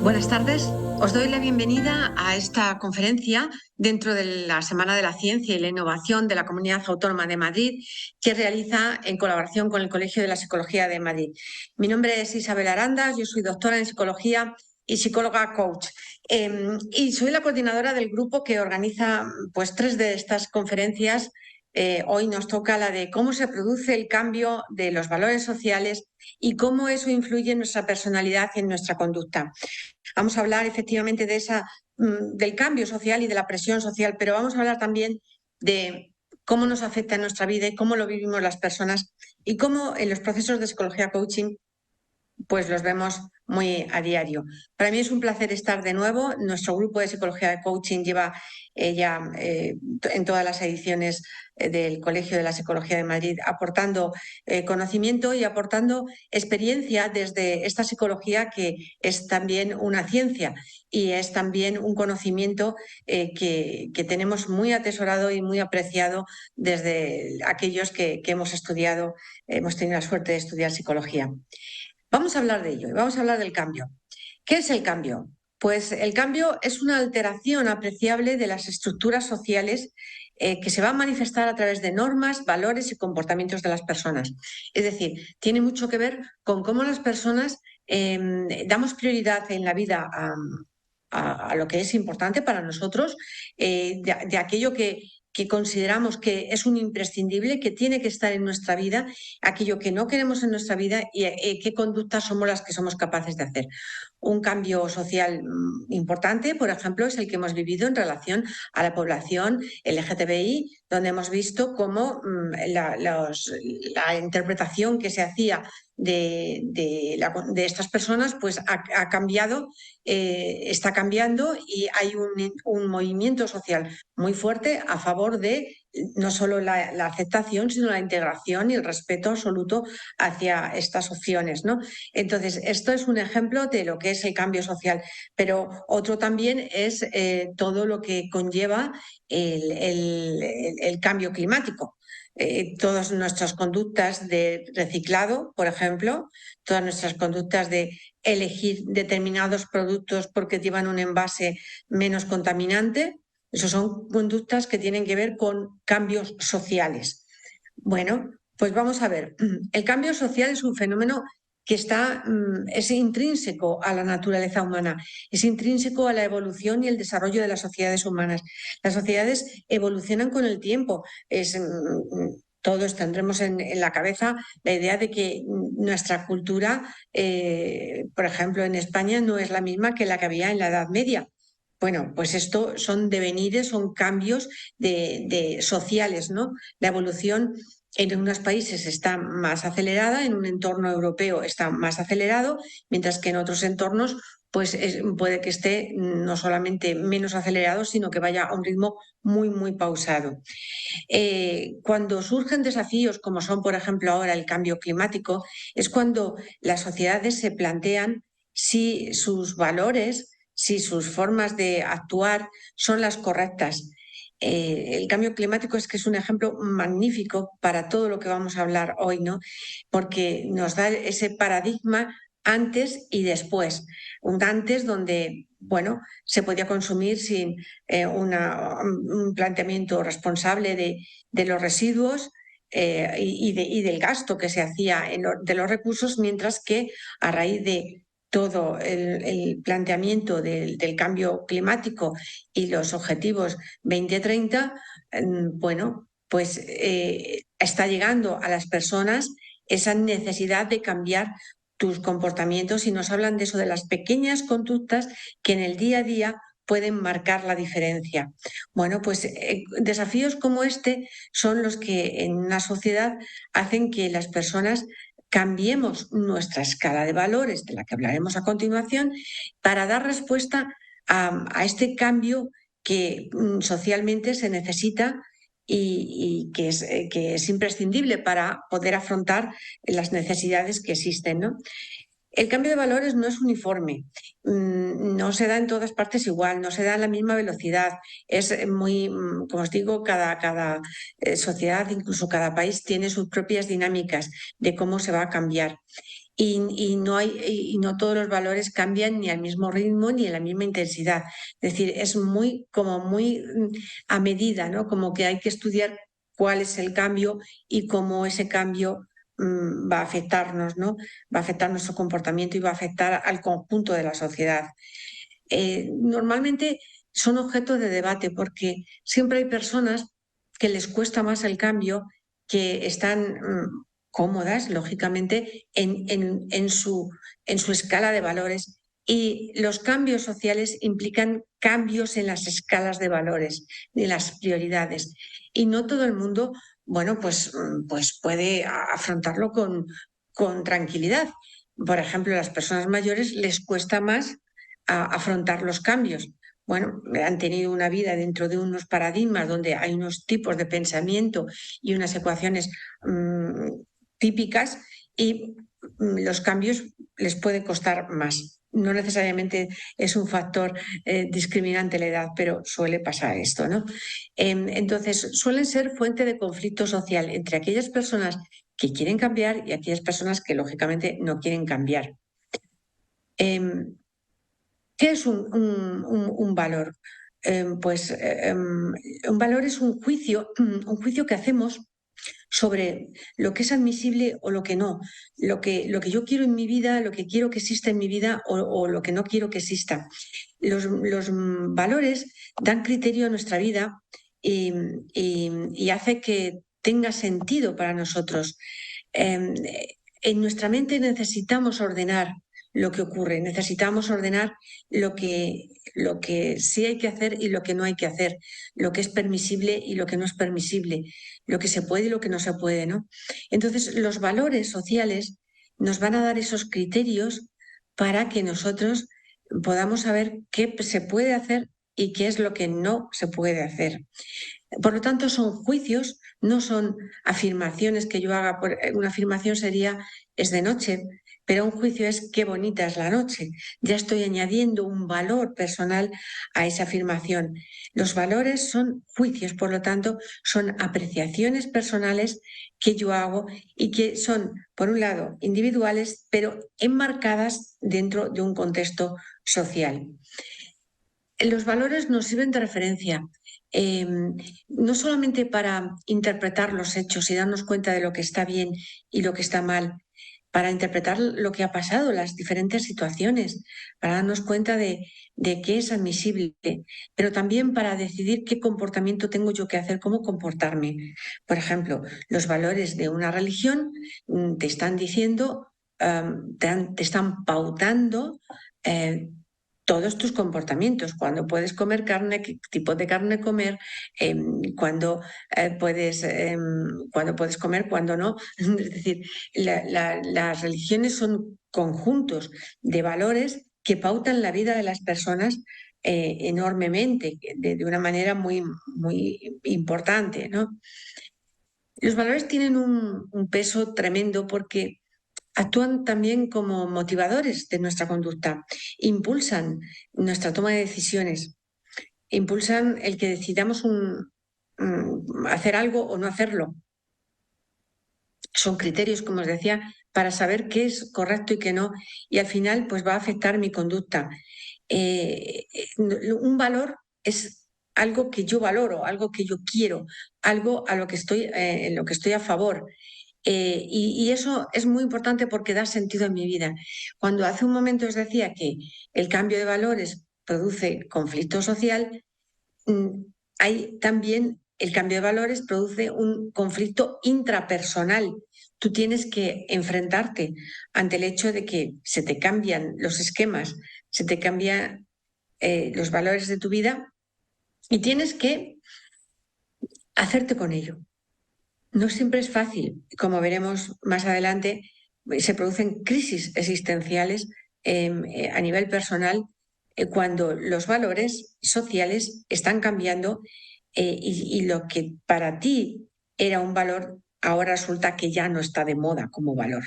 Buenas tardes. Os doy la bienvenida a esta conferencia dentro de la Semana de la Ciencia y la Innovación de la Comunidad Autónoma de Madrid, que realiza en colaboración con el Colegio de la Psicología de Madrid. Mi nombre es Isabel Arandas, yo soy doctora en Psicología y psicóloga coach. Y soy la coordinadora del grupo que organiza pues 3 de estas conferencias. Hoy nos toca la de cómo se produce el cambio de los valores sociales y cómo eso influye en nuestra personalidad y en nuestra conducta. Vamos a hablar efectivamente del cambio social y de la presión social, pero vamos a hablar también de cómo nos afecta en nuestra vida y cómo lo vivimos las personas y cómo en los procesos de psicología coaching pues los vemos muy a diario. Para mí es un placer estar de nuevo. Nuestro grupo de psicología de coaching lleva ya en todas las ediciones del Colegio de la Psicología de Madrid aportando conocimiento y aportando experiencia desde esta psicología que es también una ciencia y es también un conocimiento que tenemos muy atesorado y muy apreciado desde aquellos que hemos estudiado, hemos tenido la suerte de estudiar psicología. Vamos a hablar de ello y vamos a hablar del cambio. ¿Qué es el cambio? Pues el cambio es una alteración apreciable de las estructuras sociales que se va a manifestar a través de normas, valores y comportamientos de las personas. Es decir, tiene mucho que ver con cómo las personas damos prioridad en la vida a lo que es importante para nosotros, de aquello que consideramos que es un imprescindible, que tiene que estar en nuestra vida, aquello que no queremos en nuestra vida y qué conductas somos las que somos capaces de hacer. Un cambio social importante, por ejemplo, es el que hemos vivido en relación a la población LGTBI, donde hemos visto cómo la interpretación que se hacía de estas personas pues ha cambiado, está cambiando y hay un movimiento social muy fuerte a favor de no solo la aceptación, sino la integración y el respeto absoluto hacia estas opciones, ¿no? Entonces, esto es un ejemplo de lo que es el cambio social, pero otro también es todo lo que conlleva el cambio climático. Todas nuestras conductas de reciclado, por ejemplo, todas nuestras conductas de elegir determinados productos porque llevan un envase menos contaminante, esas son conductas que tienen que ver con cambios sociales. Bueno, pues vamos a ver. El cambio social es un fenómeno que es intrínseco a la naturaleza humana, es intrínseco a la evolución y el desarrollo de las sociedades humanas. Las sociedades evolucionan con el tiempo. Todos tendremos en la cabeza la idea de que nuestra cultura, por ejemplo, en España no es la misma que la que había en la Edad Media. Bueno, pues esto son devenires, son cambios sociales, ¿no? La evolución en unos países está más acelerada, en un entorno europeo está más acelerado, mientras que en otros entornos pues puede que esté no solamente menos acelerado, sino que vaya a un ritmo muy, muy pausado. Cuando surgen desafíos como son, por ejemplo, ahora el cambio climático, es cuando las sociedades se plantean si sus valores, si sus formas de actuar son las correctas. El cambio climático es que es un ejemplo magnífico para todo lo que vamos a hablar hoy, ¿no? Porque nos da ese paradigma antes y después. Un antes donde, bueno, se podía consumir sin un planteamiento responsable de los residuos y del gasto que se hacía de los recursos, mientras que a raíz de todo el planteamiento del cambio climático y los objetivos 2030, bueno, pues está llegando a las personas esa necesidad de cambiar tus comportamientos y nos hablan de eso, de las pequeñas conductas que en el día a día pueden marcar la diferencia. Bueno, pues desafíos como este son los que en una sociedad hacen que las personas cambiemos nuestra escala de valores, de la que hablaremos a continuación, para dar respuesta a este cambio que socialmente se necesita y que es imprescindible para poder afrontar las necesidades que existen, ¿no? El cambio de valores no es uniforme, no se da en todas partes igual, no se da a la misma velocidad. Es muy, como os digo, cada sociedad, incluso cada país, tiene sus propias dinámicas de cómo se va a cambiar. y no todos los valores cambian ni al mismo ritmo ni en la misma intensidad. Es decir, es muy a medida, ¿no? Como que hay que estudiar cuál es el cambio y cómo ese cambio va a afectarnos, ¿no? Va a afectar nuestro comportamiento y va a afectar al conjunto de la sociedad. Normalmente son objeto de debate porque siempre hay personas que les cuesta más el cambio, que están cómodas, lógicamente, en su escala de valores. Y los cambios sociales implican cambios en las escalas de valores, en las prioridades. Y no todo el mundo, bueno, pues puede afrontarlo con tranquilidad. Por ejemplo, a las personas mayores les cuesta más afrontar los cambios. Bueno, han tenido una vida dentro de unos paradigmas donde hay unos tipos de pensamiento y unas ecuaciones típicas, y los cambios les puede costar más. No necesariamente es un factor discriminante la edad, pero suele pasar esto, ¿no? Entonces, suelen ser fuente de conflicto social entre aquellas personas que quieren cambiar y aquellas personas que lógicamente no quieren cambiar. ¿Qué es un valor? Un valor es un juicio que hacemos sobre lo que es admisible o lo que no, lo que yo quiero en mi vida, lo que quiero que exista en mi vida o lo que no quiero que exista. Los valores dan criterio a nuestra vida y hace que tenga sentido para nosotros. En nuestra mente necesitamos ordenar lo que ocurre, necesitamos ordenar lo que sí hay que hacer y lo que no hay que hacer, lo que es permisible y lo que no es permisible, lo que se puede y lo que no se puede, ¿no? Entonces, los valores sociales nos van a dar esos criterios para que nosotros podamos saber qué se puede hacer y qué es lo que no se puede hacer. Por lo tanto, son juicios, no son afirmaciones que yo haga. Una afirmación sería es de noche, pero un juicio es qué bonita es la noche. Ya estoy añadiendo un valor personal a esa afirmación. Los valores son juicios, por lo tanto, son apreciaciones personales que yo hago y que son, por un lado, individuales, pero enmarcadas dentro de un contexto social. Los valores nos sirven de referencia, no solamente para interpretar los hechos y darnos cuenta de lo que está bien y lo que está mal, para interpretar lo que ha pasado, las diferentes situaciones, para darnos cuenta de qué es admisible, pero también para decidir qué comportamiento tengo yo que hacer, cómo comportarme. Por ejemplo, los valores de una religión te están diciendo, te están pautando todos tus comportamientos, cuando puedes comer carne, qué tipo de carne comer, cuando puedes comer, cuando no. Es decir, las religiones son conjuntos de valores que pautan la vida de las personas enormemente, de una manera muy, muy importante, ¿no? Los valores tienen un peso tremendo porque actúan también como motivadores de nuestra conducta, impulsan nuestra toma de decisiones, impulsan el que decidamos hacer algo o no hacerlo. Son criterios, como os decía, para saber qué es correcto y qué no, y al final pues va a afectar mi conducta. Un valor es algo que yo valoro, algo que yo quiero, algo a lo que en lo que estoy a favor. Y eso es muy importante porque da sentido a mi vida. Cuando hace un momento os decía que el cambio de valores produce conflicto social, hay también el cambio de valores produce un conflicto intrapersonal. Tú tienes que enfrentarte ante el hecho de que se te cambian los esquemas, se te cambian los valores de tu vida y tienes que hacerte con ello. No siempre es fácil, como veremos más adelante, se producen crisis existenciales a nivel personal cuando los valores sociales están cambiando y lo que para ti era un valor ahora resulta que ya no está de moda como valor.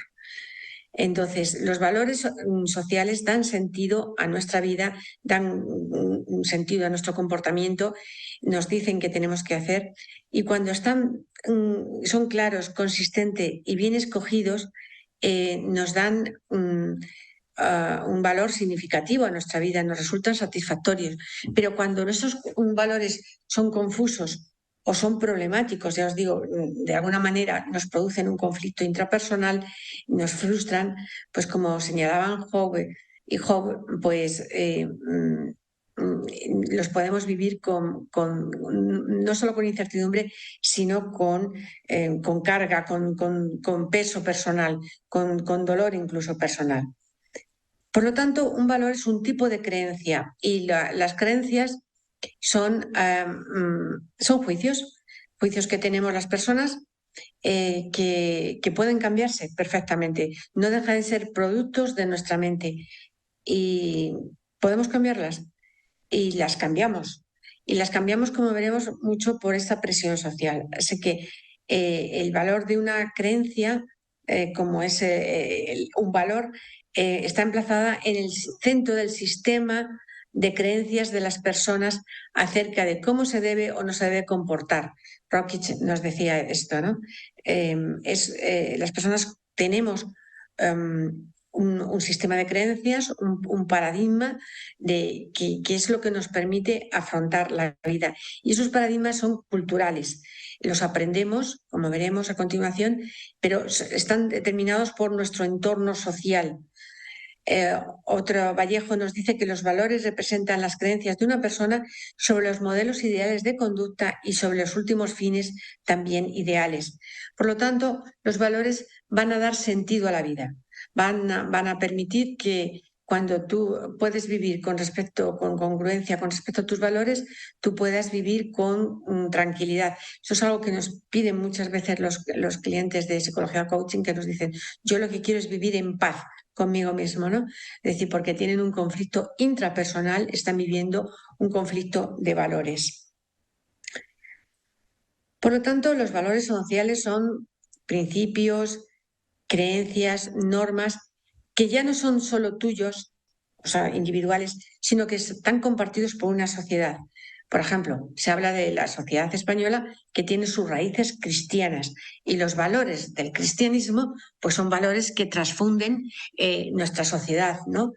Entonces, los valores sociales dan sentido a nuestra vida, dan un sentido a nuestro comportamiento, nos dicen qué tenemos que hacer y cuando son claros, consistentes y bien escogidos, nos dan un valor significativo a nuestra vida, nos resultan satisfactorios. Pero cuando esos valores son confusos o son problemáticos, ya os digo, de alguna manera nos producen un conflicto intrapersonal, nos frustran, pues como señalaban Job y Job, pues los podemos vivir no solo con incertidumbre, sino con carga, con peso personal, con dolor incluso personal. Por lo tanto, un valor es un tipo de creencia y las creencias son juicios que tenemos las personas que pueden cambiarse perfectamente. No dejan de ser productos de nuestra mente y podemos cambiarlas y las cambiamos. Y las cambiamos, como veremos, mucho por esta presión social. Así que el valor de una creencia, como es un valor, está emplazada en el centro del sistema de creencias de las personas acerca de cómo se debe o no se debe comportar. Rockich nos decía esto, ¿no? Las personas tenemos un sistema de creencias, un paradigma de que es lo que nos permite afrontar la vida. Y esos paradigmas son culturales. Los aprendemos, como veremos a continuación, pero están determinados por nuestro entorno social. Otro Vallejo nos dice que los valores representan las creencias de una persona sobre los modelos ideales de conducta y sobre los últimos fines también ideales. Por lo tanto, los valores van a dar sentido a la vida, van a permitir que cuando tú puedes vivir con congruencia con respecto a tus valores, tú puedas vivir con tranquilidad. Eso es algo que nos piden muchas veces los clientes de psicología coaching, que nos dicen, yo lo que quiero es vivir en paz conmigo mismo, ¿no? Es decir, porque tienen un conflicto intrapersonal, están viviendo un conflicto de valores. Por lo tanto, los valores sociales son principios, creencias, normas que ya no son solo tuyos, o sea, individuales, sino que están compartidos por una sociedad. Por ejemplo, se habla de la sociedad española que tiene sus raíces cristianas y los valores del cristianismo pues son valores que transfunden nuestra sociedad, ¿no?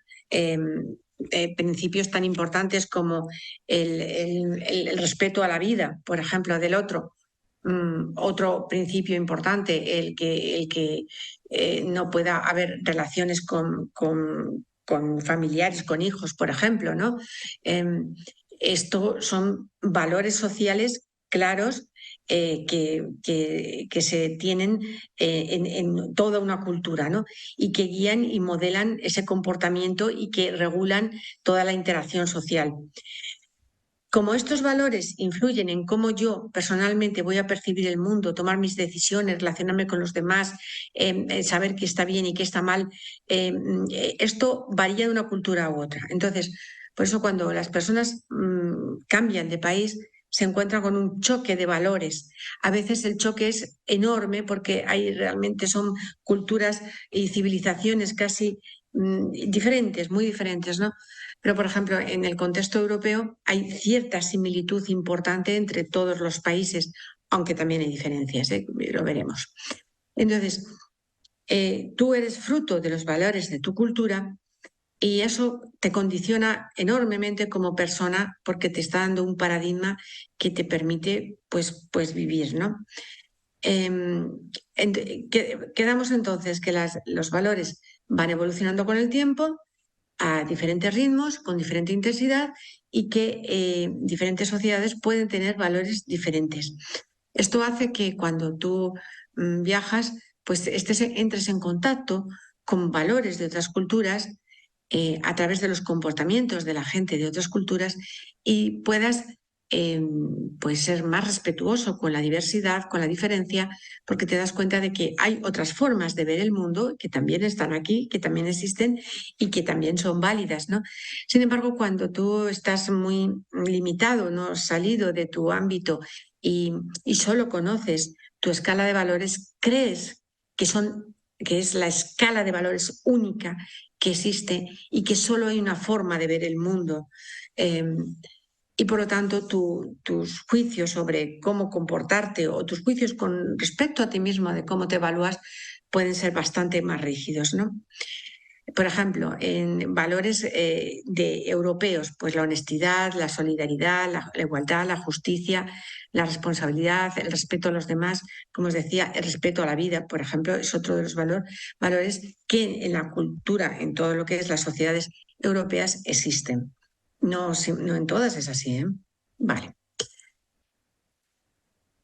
Principios tan importantes como el respeto a la vida, por ejemplo, del otro. Otro principio importante, el que no pueda haber relaciones con familiares, con hijos, por ejemplo, ¿no? Esto son valores sociales claros que se tienen en toda una cultura, ¿no? Y que guían y modelan ese comportamiento y que regulan toda la interacción social. Como estos valores influyen en cómo yo personalmente voy a percibir el mundo, tomar mis decisiones, relacionarme con los demás, saber qué está bien y qué está mal, esto varía de una cultura u otra. Entonces, por eso cuando las personas cambian de país, se encuentran con un choque de valores. A veces el choque es enorme porque realmente son culturas y civilizaciones casi diferentes, muy diferentes, ¿no? Pero, por ejemplo, en el contexto europeo hay cierta similitud importante entre todos los países, aunque también hay diferencias, lo veremos. Entonces, tú eres fruto de los valores de tu cultura y eso te condiciona enormemente como persona porque te está dando un paradigma que te permite pues vivir, ¿no? Quedamos entonces que los valores van evolucionando con el tiempo a diferentes ritmos, con diferente intensidad y que diferentes sociedades pueden tener valores diferentes. Esto hace que cuando tú viajas, pues entres en contacto con valores de otras culturas a través de los comportamientos de la gente de otras culturas y puedas pues ser más respetuoso con la diversidad, con la diferencia, porque te das cuenta de que hay otras formas de ver el mundo que también están aquí, que también existen y que también son válidas, ¿no? Sin embargo, cuando tú estás muy limitado, no has salido de tu ámbito y solo conoces tu escala de valores, crees que es la escala de valores única que existe y que solo hay una forma de ver el mundo. Y por lo tanto tus juicios sobre cómo comportarte o tus juicios con respecto a ti mismo de cómo te evalúas pueden ser bastante más rígidos, ¿no? Por ejemplo, en valores de europeos, pues la honestidad, la solidaridad, la igualdad, la justicia, la responsabilidad, el respeto a los demás, como os decía, el respeto a la vida, por ejemplo, es otro de los valores que en la cultura, en todo lo que es las sociedades europeas, existen. No, no en todas es así, ¿eh? Vale.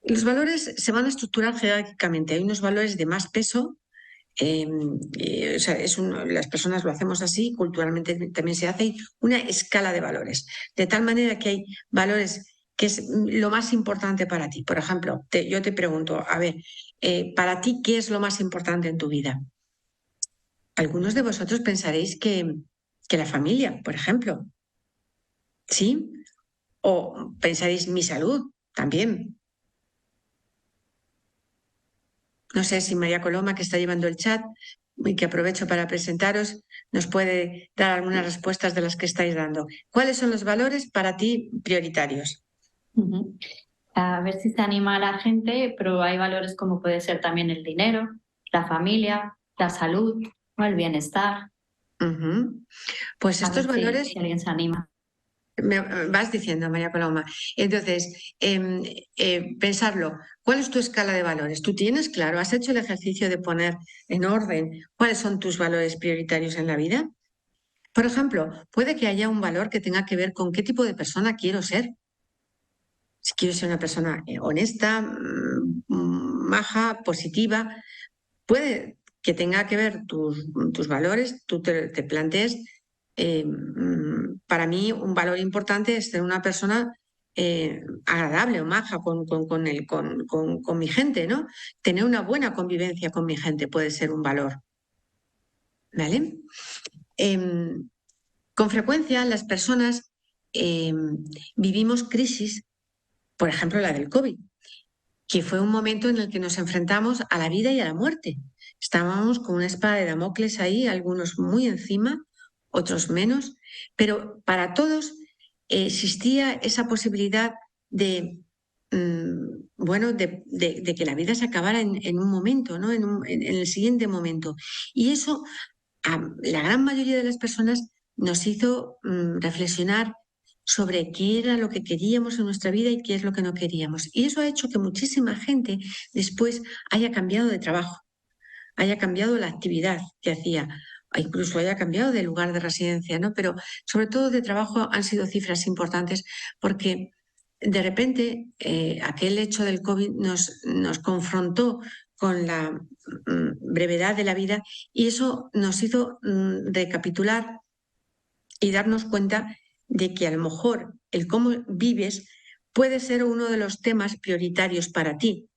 Los valores se van a estructurar jerárquicamente. Hay unos valores de más peso. O sea, las personas lo hacemos así, culturalmente también se hace, una escala de valores, de tal manera que hay valores que es lo más importante para ti. Por ejemplo, yo te pregunto, a ver, para ti, ¿qué es lo más importante en tu vida? Algunos de vosotros pensaréis que la familia, por ejemplo, ¿sí? O pensaréis mi salud también. No sé si María Coloma, que está llevando el chat y que aprovecho para presentaros, nos puede dar algunas respuestas de las que estáis dando. ¿Cuáles son los valores para ti prioritarios? A ver si se anima a la gente, pero hay valores como puede ser también el dinero, la familia, la salud o el bienestar. Pues estos valores... Si alguien se anima. Me vas diciendo, María Coloma. Entonces, pensarlo, ¿cuál es tu escala de valores? ¿Tú tienes claro? ¿Has hecho el ejercicio de poner en orden cuáles son tus valores prioritarios en la vida? Por ejemplo, puede que haya un valor que tenga que ver con qué tipo de persona quiero ser. Si quiero ser una persona honesta, maja, positiva, puede que tenga que ver tus valores, tú te plantees. Para mí un valor importante es ser una persona agradable o maja con mi gente, ¿no? Tener una buena convivencia con mi gente puede ser un valor. ¿Vale? Con frecuencia las personas vivimos crisis, por ejemplo la del COVID, que fue un momento en el que nos enfrentamos a la vida y a la muerte. Estábamos con una espada de Damocles ahí, algunos muy encima, otros menos, pero para todos existía esa posibilidad de, bueno, de que la vida se acabara en un momento, ¿no? En el siguiente momento. Y eso a la gran mayoría de las personas nos hizo reflexionar sobre qué era lo que queríamos en nuestra vida y qué es lo que no queríamos. Y eso ha hecho que muchísima gente después haya cambiado de trabajo, haya cambiado la actividad que hacía, incluso haya cambiado de lugar de residencia, ¿no? Pero sobre todo de trabajo han sido cifras importantes porque de repente aquel hecho del COVID nos confrontó con la brevedad de la vida y eso nos hizo recapitular y darnos cuenta de que a lo mejor el cómo vives puede ser uno de los temas prioritarios para ti.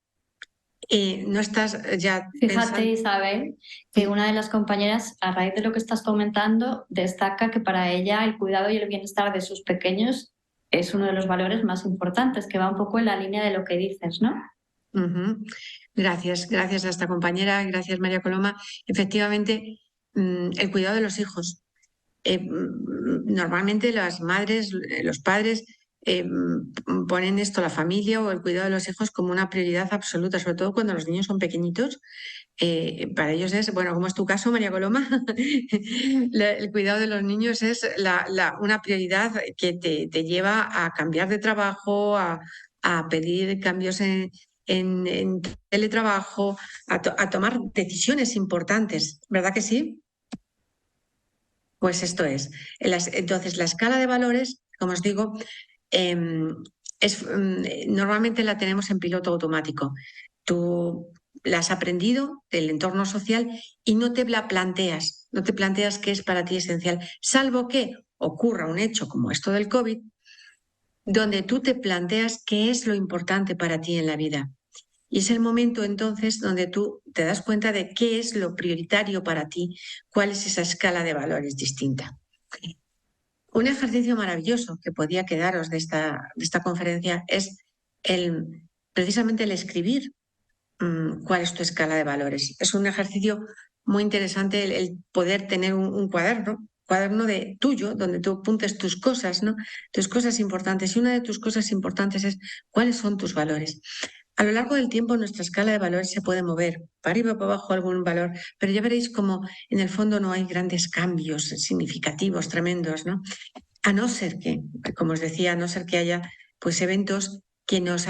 No estás ya Fíjate, pensando... Isabel, que una de las compañeras, a raíz de lo que estás comentando, destaca que para ella el cuidado y el bienestar de sus pequeños es uno de los valores más importantes, que va un poco en la línea de lo que dices, ¿no? Gracias a esta compañera, gracias María Coloma. Efectivamente, el cuidado de los hijos. Normalmente las madres, los padres ponen esto, la familia o el cuidado de los hijos, como una prioridad absoluta, sobre todo cuando los niños son pequeñitos. Para ellos es, bueno, como es tu caso, María Coloma, el cuidado de los niños es una prioridad que te lleva a cambiar de trabajo, a pedir cambios en teletrabajo, a tomar decisiones importantes, ¿verdad que sí? Pues esto es. Entonces, la escala de valores, como os digo, normalmente la tenemos en piloto automático. Tú la has aprendido del entorno social y no te la planteas, no te planteas qué es para ti esencial, salvo que ocurra un hecho como esto del COVID, donde tú te planteas qué es lo importante para ti en la vida. Y es el momento entonces donde tú te das cuenta de qué es lo prioritario para ti, cuál es esa escala de valores distinta. Un ejercicio maravilloso que podía quedaros de esta conferencia es precisamente el escribir cuál es tu escala de valores. Es un ejercicio muy interesante el poder tener un cuaderno de tuyo, donde tú apuntes tus cosas, ¿no? Tus cosas importantes. Y una de tus cosas importantes es cuáles son tus valores. A lo largo del tiempo nuestra escala de valores se puede mover, para arriba, para abajo algún valor, pero ya veréis como en el fondo no hay grandes cambios significativos, tremendos, ¿no? A no ser que, como os decía, a no ser que haya pues eventos que nos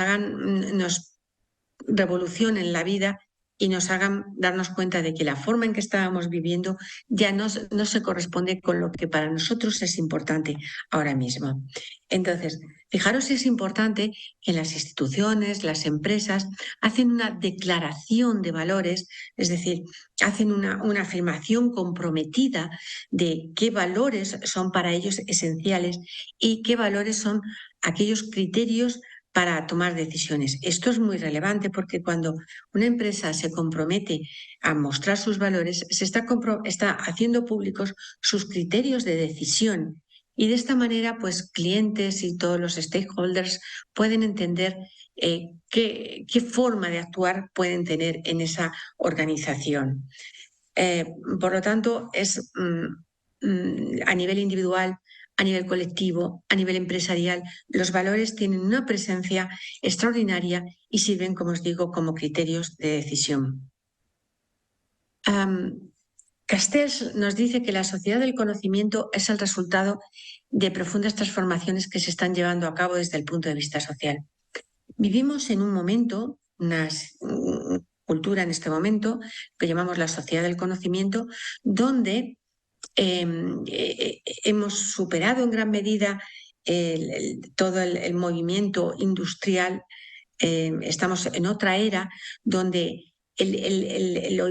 revolucionen la vida y nos hagan darnos cuenta de que la forma en que estábamos viviendo ya no se corresponde con lo que para nosotros es importante ahora mismo. Entonces, fijaros si es importante que las instituciones, las empresas, hacen una declaración de valores, es decir, hacen una afirmación comprometida de qué valores son para ellos esenciales y qué valores son aquellos criterios para tomar decisiones. Esto es muy relevante porque cuando una empresa se compromete a mostrar sus valores, se está haciendo públicos sus criterios de decisión y de esta manera, pues clientes y todos los stakeholders pueden entender qué forma de actuar pueden tener en esa organización. Por lo tanto, es a nivel individual, a nivel colectivo, a nivel empresarial, los valores tienen una presencia extraordinaria y sirven, como os digo, como criterios de decisión. Castells nos dice que la sociedad del conocimiento es el resultado de profundas transformaciones que se están llevando a cabo desde el punto de vista social. Vivimos en un momento, una cultura en este momento, que llamamos la sociedad del conocimiento, donde hemos superado en gran medida todo el movimiento industrial. Estamos en otra era donde lo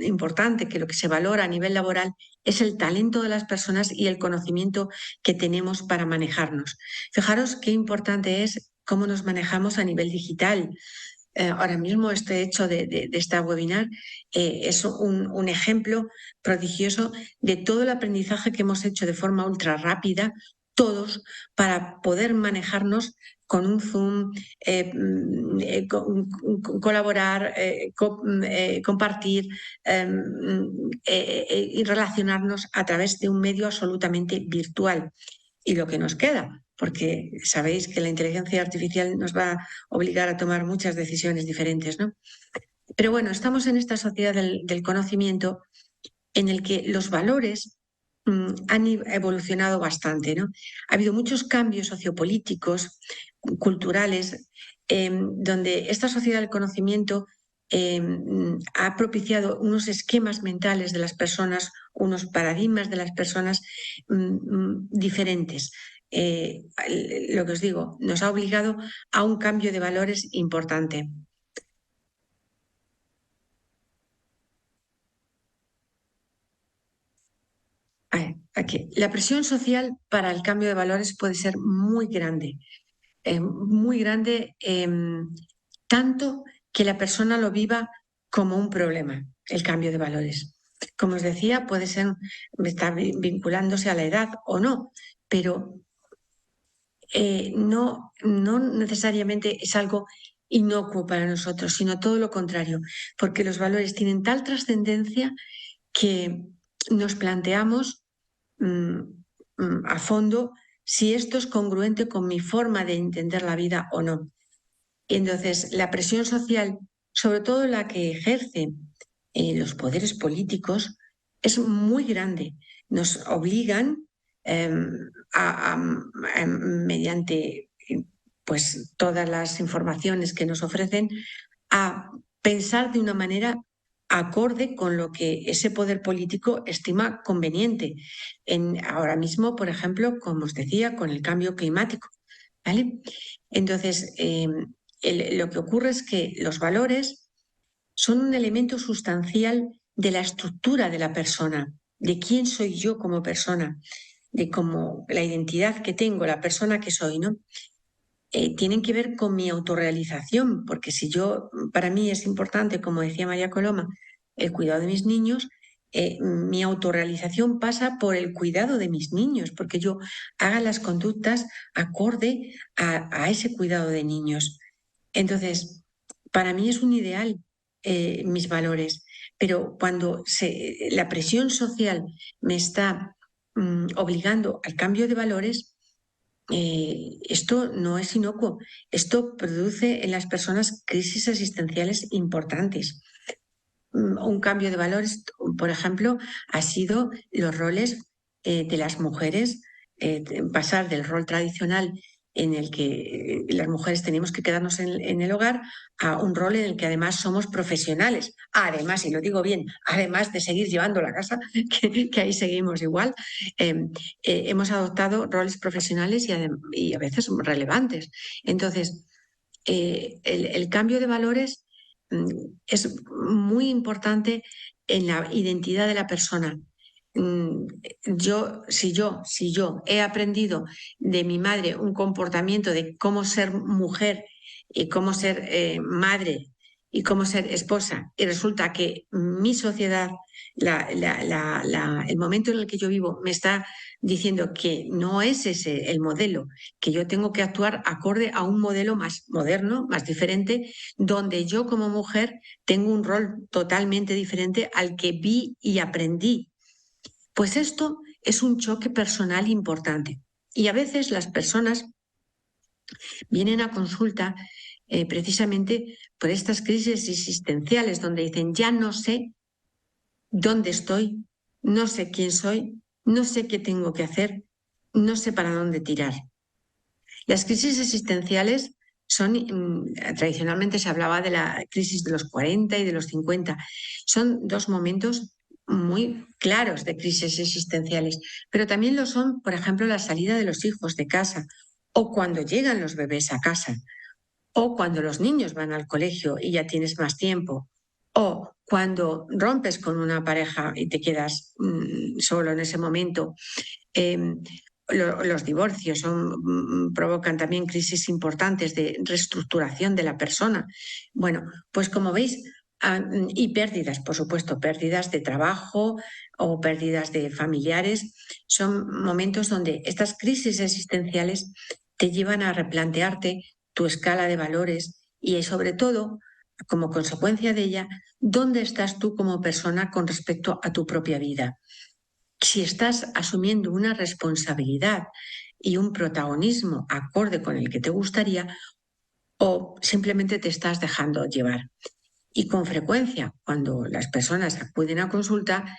importante, que lo que se valora a nivel laboral es el talento de las personas y el conocimiento que tenemos para manejarnos. Fijaros qué importante es cómo nos manejamos a nivel digital. Ahora mismo este hecho de esta webinar es un ejemplo prodigioso de todo el aprendizaje que hemos hecho de forma ultra rápida, todos, para poder manejarnos con un Zoom, colaborar, compartir y relacionarnos a través de un medio absolutamente virtual. Y lo que nos queda, porque sabéis que la inteligencia artificial nos va a obligar a tomar muchas decisiones diferentes, ¿no? Pero bueno, estamos en esta sociedad del conocimiento en el que los valores han evolucionado bastante, ¿no? Ha habido muchos cambios sociopolíticos, culturales, donde esta sociedad del conocimiento ha propiciado unos esquemas mentales de las personas, unos paradigmas de las personas diferentes. Lo que os digo, nos ha obligado a un cambio de valores importante. Aquí. La presión social para el cambio de valores puede ser muy grande, tanto que la persona lo viva como un problema, el cambio de valores. Como os decía, puede ser, está vinculándose a la edad o no, pero no necesariamente es algo inocuo para nosotros, sino todo lo contrario, porque los valores tienen tal trascendencia que nos planteamos a fondo si esto es congruente con mi forma de entender la vida o no. Y entonces, la presión social, sobre todo la que ejercen los poderes políticos, es muy grande. Nos obligan mediante pues, todas las informaciones que nos ofrecen a pensar de una manera acorde con lo que ese poder político estima conveniente. Ahora mismo, por ejemplo, como os decía, con el cambio climático, ¿vale? Entonces, lo que ocurre es que los valores son un elemento sustancial de la estructura de la persona, de quién soy yo como persona, de cómo la identidad que tengo, la persona que soy, ¿no? Tienen que ver con mi autorrealización, porque si para mí es importante, como decía María Coloma, el cuidado de mis niños, mi autorrealización pasa por el cuidado de mis niños, porque yo haga las conductas acorde a ese cuidado de niños. Entonces, para mí es un ideal mis valores, pero cuando la presión social me está obligando al cambio de valores, esto no es inocuo, esto produce en las personas crisis existenciales importantes. Un cambio de valores, por ejemplo, ha sido los roles de las mujeres, pasar del rol tradicional en el que las mujeres tenemos que quedarnos en el hogar a un rol en el que además somos profesionales. Además, y lo digo bien, además de seguir llevando la casa, que ahí seguimos igual, hemos adoptado roles profesionales y a veces relevantes. Entonces, el cambio de valores es muy importante en la identidad de la persona. Si yo he aprendido de mi madre un comportamiento de cómo ser mujer y cómo ser madre y cómo ser esposa, y resulta que mi sociedad, el momento en el que yo vivo, me está diciendo que no es ese el modelo, que yo tengo que actuar acorde a un modelo más moderno, más diferente, donde yo como mujer tengo un rol totalmente diferente al que vi y aprendí. Pues esto es un choque personal importante. Y a veces las personas vienen a consulta precisamente por estas crisis existenciales, donde dicen, ya no sé dónde estoy, no sé quién soy, no sé qué tengo que hacer, no sé para dónde tirar. Las crisis existenciales tradicionalmente se hablaba de la crisis de los 40 y de los 50. Son dos momentos muy claros de crisis existenciales, pero también lo son, por ejemplo, la salida de los hijos de casa o cuando llegan los bebés a casa o cuando los niños van al colegio y ya tienes más tiempo, o cuando rompes con una pareja y te quedas solo en ese momento. Los divorcios provocan también crisis importantes de reestructuración de la persona. Bueno, pues como veis, y pérdidas, por supuesto, pérdidas de trabajo o pérdidas de familiares, son momentos donde estas crisis existenciales te llevan a replantearte tu escala de valores y sobre todo, como consecuencia de ella, dónde estás tú como persona con respecto a tu propia vida. Si estás asumiendo una responsabilidad y un protagonismo acorde con el que te gustaría o simplemente te estás dejando llevar. Y con frecuencia, cuando las personas acuden a consulta,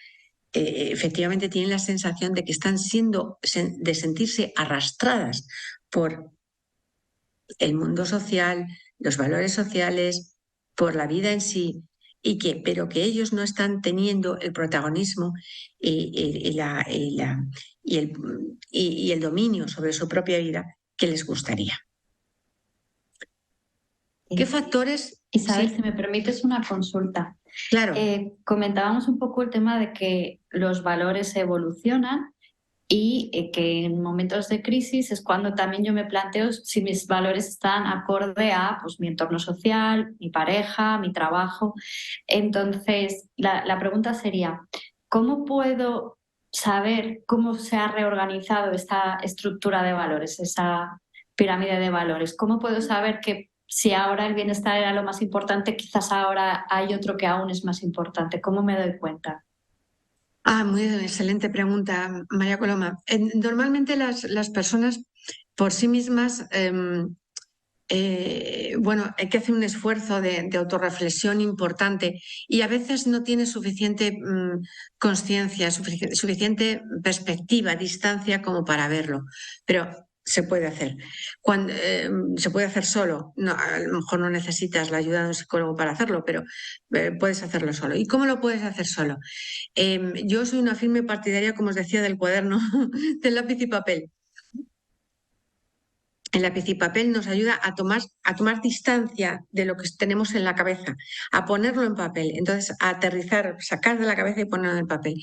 efectivamente tienen la sensación de que están de sentirse arrastradas por el mundo social, los valores sociales, por la vida en sí, pero que ellos no están teniendo el protagonismo y el dominio sobre su propia vida que les gustaría. ¿Qué factores? Isabel, Sí. si me permites una consulta. Claro. Comentábamos un poco el tema de que los valores evolucionan y que en momentos de crisis es cuando también yo me planteo si mis valores están acorde a pues, mi entorno social, mi pareja, mi trabajo. Entonces, la pregunta sería, ¿cómo puedo saber cómo se ha reorganizado esta estructura de valores, esa pirámide de valores? ¿Cómo puedo saber que si ahora el bienestar era lo más importante, quizás ahora hay otro que aún es más importante? ¿Cómo me doy cuenta? Muy excelente pregunta, María Coloma. Normalmente las personas por sí mismas, bueno, hay que hacer un esfuerzo de autorreflexión importante y a veces no tiene suficiente conciencia, suficiente perspectiva, distancia como para verlo. Pero se puede hacer. Se puede hacer solo. No, a lo mejor no necesitas la ayuda de un psicólogo para hacerlo, pero puedes hacerlo solo. ¿Y cómo lo puedes hacer solo? Yo soy una firme partidaria, como os decía, del cuaderno, del lápiz y papel. El lápiz y papel nos ayuda a tomar distancia de lo que tenemos en la cabeza, a ponerlo en papel, entonces a aterrizar, sacar de la cabeza y ponerlo en el papel.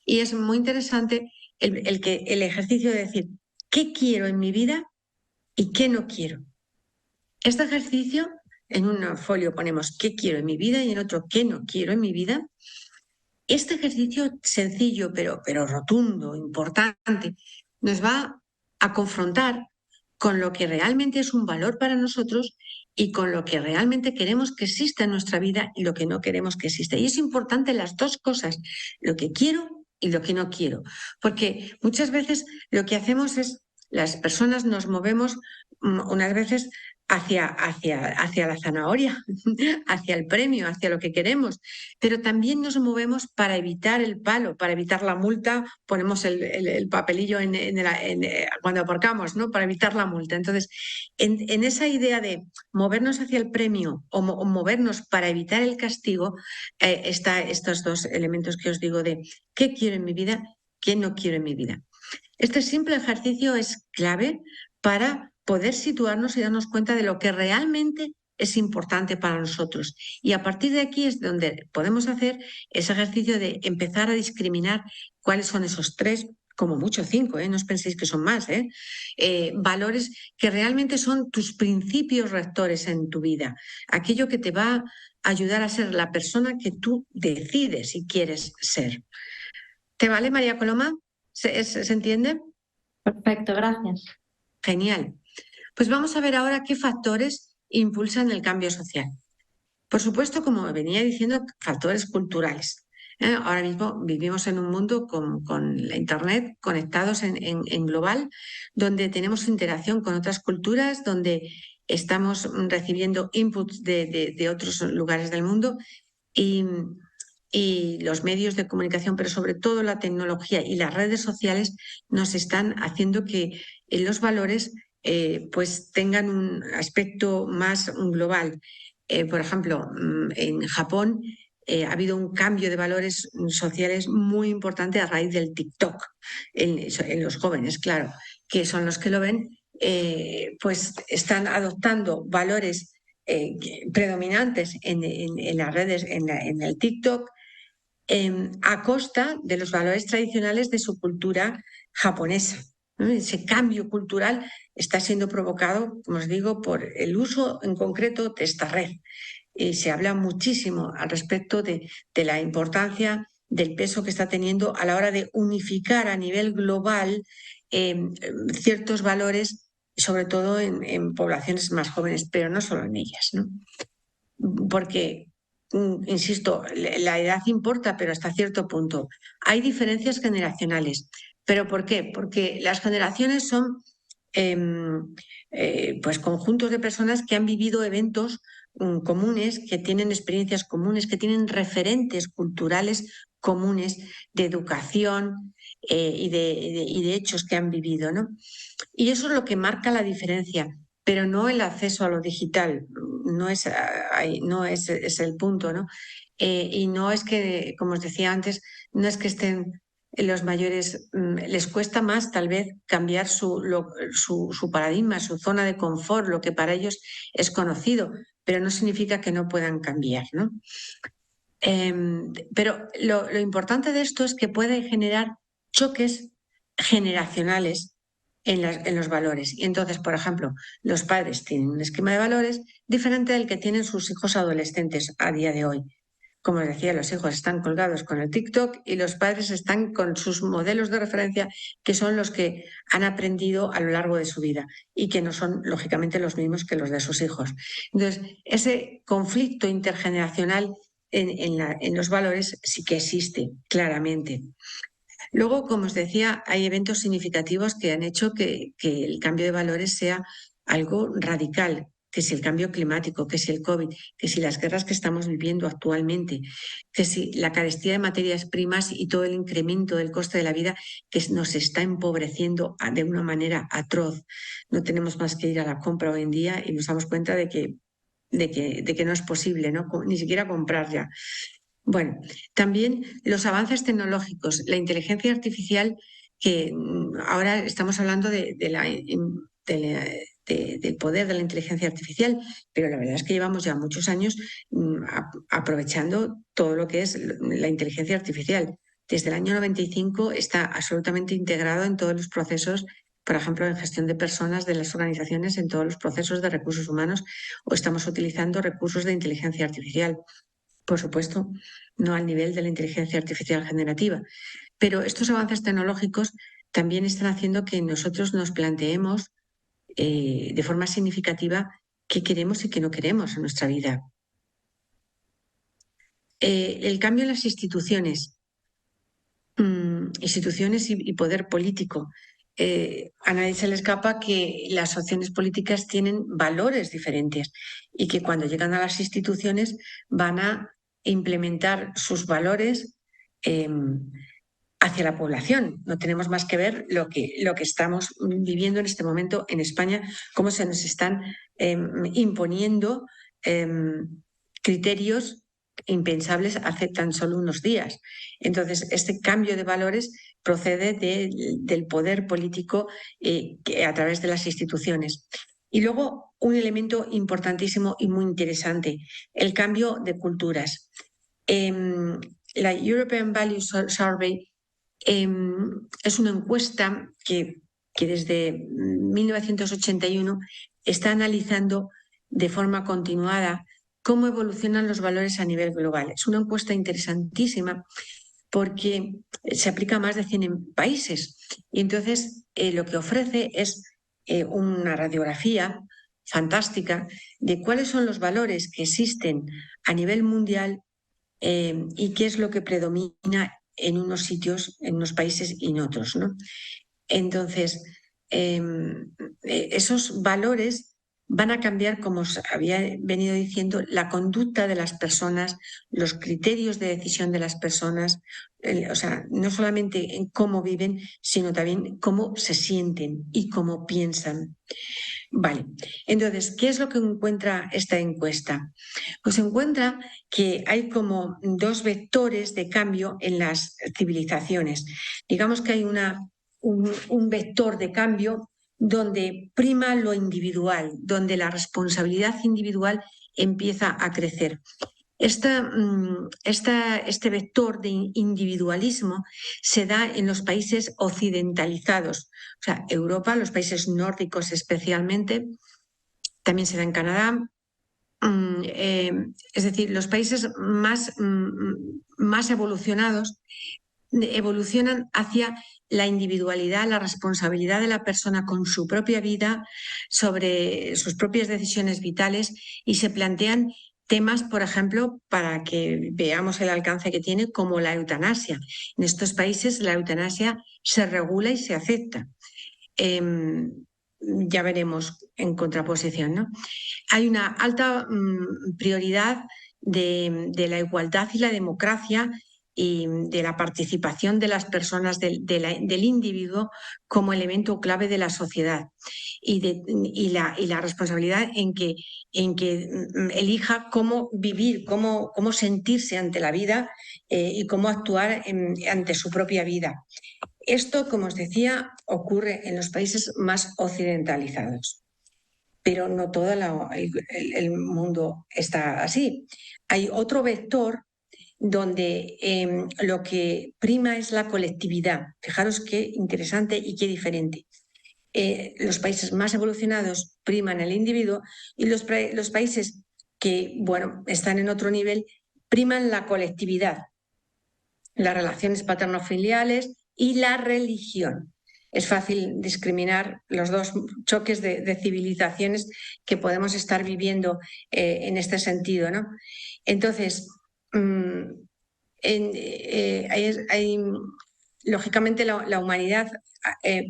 Y es muy interesante el ejercicio de decir, ¿qué quiero en mi vida y qué no quiero? Este ejercicio, en un folio ponemos qué quiero en mi vida y en otro qué no quiero en mi vida. Este ejercicio sencillo, pero rotundo, importante, nos va a confrontar con lo que realmente es un valor para nosotros y con lo que realmente queremos que exista en nuestra vida y lo que no queremos que exista. Y es importante las dos cosas, lo que quiero y lo que no quiero, porque muchas veces lo que hacemos es las personas nos movemos unas veces hacia la zanahoria, hacia el premio, hacia lo que queremos, pero también nos movemos para evitar el palo, para evitar la multa, ponemos el papelillo cuando aparcamos, ¿no? Para evitar la multa. Entonces, en esa idea de movernos hacia el premio o movernos para evitar el castigo, está estos dos elementos que os digo de qué quiero en mi vida, qué no quiero en mi vida. Este simple ejercicio es clave para poder situarnos y darnos cuenta de lo que realmente es importante para nosotros. Y a partir de aquí es donde podemos hacer ese ejercicio de empezar a discriminar cuáles son esos 3, como mucho 5, no os penséis que son más, valores que realmente son tus principios rectores en tu vida, aquello que te va a ayudar a ser la persona que tú decides y quieres ser. ¿Te vale, María Coloma? ¿Se entiende? Perfecto, gracias. Genial. Pues vamos a ver ahora qué factores impulsan el cambio social. Por supuesto, como venía diciendo, factores culturales. Ahora mismo vivimos en un mundo con la Internet conectados en global, donde tenemos interacción con otras culturas, donde estamos recibiendo inputs de otros lugares del mundo y los medios de comunicación, pero sobre todo la tecnología y las redes sociales nos están haciendo que los valores pues tengan un aspecto más global. Por ejemplo, en Japón ha habido un cambio de valores sociales muy importante a raíz del TikTok en los jóvenes, claro, que son los que lo ven, pues están adoptando valores predominantes en las redes, en el TikTok, a costa de los valores tradicionales de su cultura japonesa. Ese cambio cultural está siendo provocado, como os digo, por el uso en concreto de esta red. Y se habla muchísimo al respecto de la importancia del peso que está teniendo a la hora de unificar a nivel global ciertos valores, sobre todo en poblaciones más jóvenes, pero no solo en ellas, ¿no? Porque insisto, la edad importa, pero hasta cierto punto. Hay diferencias generacionales. ¿Pero por qué? Porque las generaciones son pues conjuntos de personas que han vivido eventos comunes, que tienen experiencias comunes, que tienen referentes culturales comunes de educación y de hechos que han vivido, ¿no? Y eso es lo que marca la diferencia, pero no el acceso a lo digital, es el punto, ¿no? Y no es que, como os decía antes, no es que estén los mayores, les cuesta más tal vez cambiar su paradigma, su zona de confort, lo que para ellos es conocido, pero no significa que no puedan cambiar, ¿no? Pero lo importante de esto es que puede generar choques generacionales en los valores. Y entonces, por ejemplo, los padres tienen un esquema de valores diferente del que tienen sus hijos adolescentes a día de hoy. Como os decía, los hijos están colgados con el TikTok y los padres están con sus modelos de referencia, que son los que han aprendido a lo largo de su vida y que no son, lógicamente, los mismos que los de sus hijos. Entonces, ese conflicto intergeneracional en los valores sí que existe, claramente. Luego, como os decía, hay eventos significativos que han hecho que el cambio de valores sea algo radical, que si el cambio climático, que si el COVID, que si las guerras que estamos viviendo actualmente, que si la carestía de materias primas y todo el incremento del coste de la vida que nos está empobreciendo de una manera atroz. No tenemos más que ir a la compra hoy en día y nos damos cuenta de que no es posible, ¿no? Ni siquiera comprar ya. Bueno, también los avances tecnológicos, la inteligencia artificial, que ahora estamos hablando del poder de la inteligencia artificial, pero la verdad es que llevamos ya muchos años aprovechando todo lo que es la inteligencia artificial. Desde el año 95 está absolutamente integrado en todos los procesos, por ejemplo, en gestión de personas de las organizaciones, en todos los procesos de recursos humanos, o estamos utilizando recursos de inteligencia artificial. Por supuesto, no al nivel de la inteligencia artificial generativa, pero estos avances tecnológicos también están haciendo que nosotros nos planteemos de forma significativa qué queremos y qué no queremos en nuestra vida. El cambio en las instituciones y poder político. a nadie se le escapa que las opciones políticas tienen valores diferentes y que cuando llegan a las instituciones van a implementar sus valores hacia la población. No tenemos más que ver lo que estamos viviendo en este momento en España, cómo se nos están imponiendo criterios impensables hace tan solo unos días. Entonces, este cambio de valores procede del poder político a través de las instituciones. Y luego, un elemento importantísimo y muy interesante, el cambio de culturas. La European Value Survey es una encuesta que desde 1981 está analizando de forma continuada cómo evolucionan los valores a nivel global. Es una encuesta interesantísima porque se aplica a más de 100 países y entonces lo que ofrece es una radiografía fantástica de cuáles son los valores que existen a nivel mundial y qué es lo que predomina en unos sitios, en unos países y en otros, ¿no? Entonces, esos valores van a cambiar, como os había venido diciendo, la conducta de las personas, los criterios de decisión de las personas, o sea, no solamente en cómo viven, sino también cómo se sienten y cómo piensan. Vale, entonces, ¿qué es lo que encuentra esta encuesta? Pues encuentra que hay como dos vectores de cambio en las civilizaciones. Digamos que hay un vector de cambio donde prima lo individual, donde la responsabilidad individual empieza a crecer. Este vector de individualismo se da en los países occidentalizados, o sea, Europa, los países nórdicos especialmente, también se da en Canadá. Es decir, los países más evolucionados evolucionan hacia la individualidad, la responsabilidad de la persona con su propia vida, sobre sus propias decisiones vitales y se plantean temas, por ejemplo, para que veamos el alcance que tiene, como la eutanasia. En estos países la eutanasia se regula y se acepta. Ya veremos en contraposición, ¿no? Hay una alta prioridad de la igualdad y la democracia y de la participación de las personas, del individuo como elemento clave de la sociedad y la responsabilidad en que elija cómo vivir, cómo sentirse ante la vida y cómo actuar ante su propia vida. Esto, como os decía, ocurre en los países más occidentalizados, pero no todo el mundo está así. Hay otro vector donde lo que prima es la colectividad. Fijaros qué interesante y qué diferente. Los países más evolucionados priman el individuo y los países que, bueno, están en otro nivel priman la colectividad, las relaciones paterno-filiales y la religión. Es fácil discriminar los dos choques de civilizaciones que podemos estar viviendo en este sentido, ¿no? Entonces, lógicamente la humanidad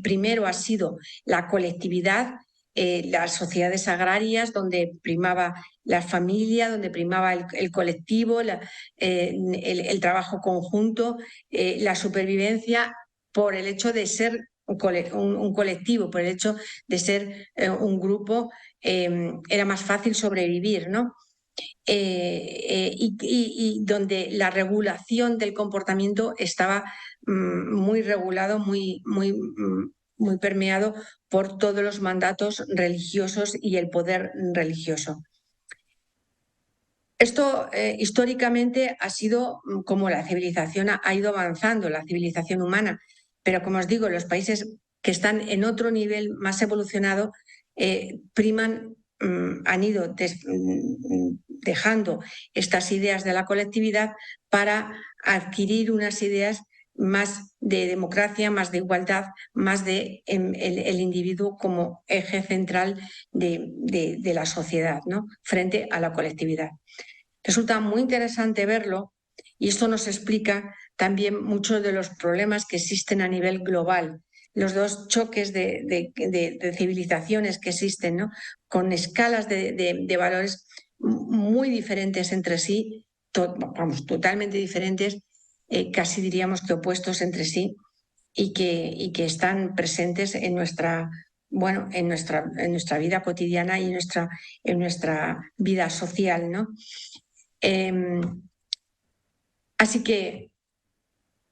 primero ha sido la colectividad, las sociedades agrarias donde primaba la familia, donde primaba el colectivo, el trabajo conjunto, la supervivencia por el hecho de ser un colectivo, por el hecho de ser un grupo, era más fácil sobrevivir, ¿no? Y donde la regulación del comportamiento estaba muy regulado, muy permeado por todos los mandatos religiosos y el poder religioso. Esto históricamente ha sido como la civilización ha ido avanzando, la civilización humana, pero como os digo, los países que están en otro nivel más evolucionado han ido dejando estas ideas de la colectividad para adquirir unas ideas más de democracia, más de igualdad, más de el individuo como eje central de la sociedad, ¿no? Frente a la colectividad. Resulta muy interesante verlo y esto nos explica también muchos de los problemas que existen a nivel global los dos choques de civilizaciones que existen, ¿no? Con escalas de valores muy diferentes entre sí, vamos, totalmente diferentes, casi diríamos que opuestos entre sí, y que están presentes en nuestra, bueno, en nuestra vida cotidiana y en nuestra vida social, ¿no? Así que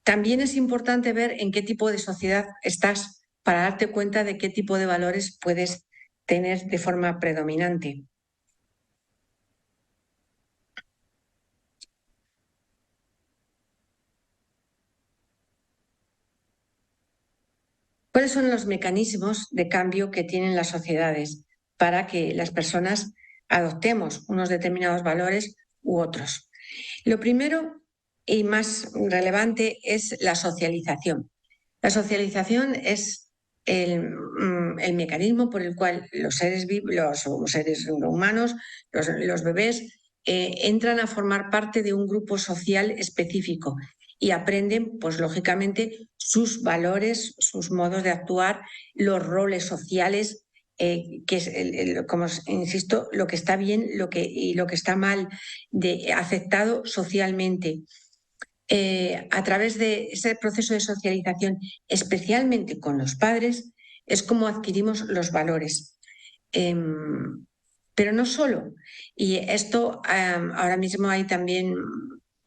también es importante ver en qué tipo de sociedad estás para darte cuenta de qué tipo de valores puedes tener de forma predominante. ¿Cuáles son los mecanismos de cambio que tienen las sociedades para que las personas adoptemos unos determinados valores u otros? Lo primero y más relevante es la socialización. La socialización es el mecanismo por el cual los seres humanos, los bebés, entran a formar parte de un grupo social específico y aprenden, pues lógicamente, sus valores, sus modos de actuar, los roles sociales, que es, como insisto, lo que está bien y lo que está mal, aceptado socialmente. A través de ese proceso de socialización, especialmente con los padres, es como adquirimos los valores. Pero no solo. Y esto ahora mismo hay también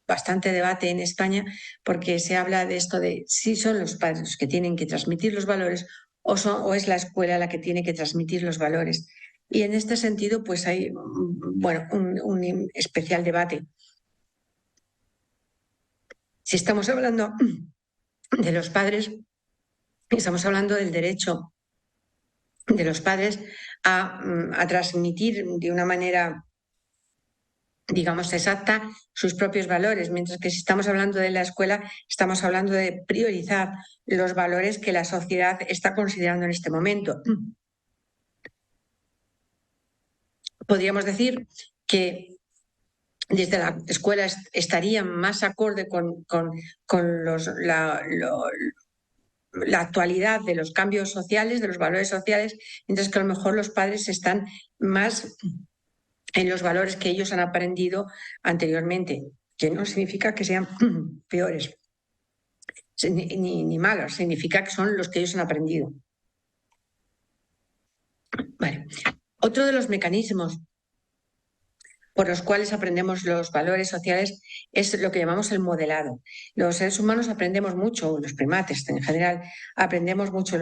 bastante debate en España porque se habla de esto de si son los padres los que tienen que transmitir los valores o es la escuela la que tiene que transmitir los valores. Y en este sentido, pues hay bueno, un especial debate. Si estamos hablando de los padres, estamos hablando del derecho de los padres a transmitir de una manera, digamos, exacta sus propios valores, mientras que si estamos hablando de la escuela, estamos hablando de priorizar los valores que la sociedad está considerando en este momento. Podríamos decir que desde la escuela estarían más acorde con la actualidad de los cambios sociales, de los valores sociales, mientras que a lo mejor los padres están más en los valores que ellos han aprendido anteriormente, que no significa que sean peores ni malos, significa que son los que ellos han aprendido. Vale. Otro de los mecanismos por los cuales aprendemos los valores sociales es lo que llamamos el modelado. Los seres humanos aprendemos mucho, los primates en general, aprendemos mucho,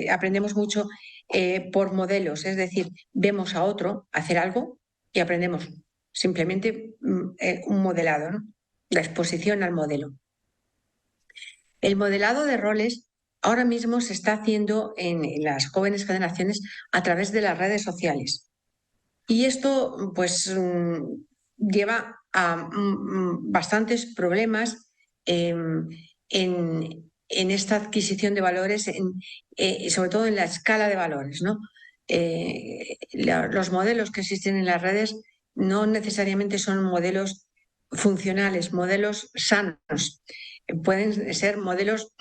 aprendemos mucho por modelos, es decir, vemos a otro hacer algo y aprendemos simplemente un modelado, ¿no? La exposición al modelo. El modelado de roles ahora mismo se está haciendo en las jóvenes generaciones a través de las redes sociales. Y esto pues lleva a bastantes problemas en esta adquisición de valores, sobre todo en la escala de valores, ¿no? Los modelos que existen en las redes no necesariamente son modelos funcionales, modelos sanos. Pueden ser modelos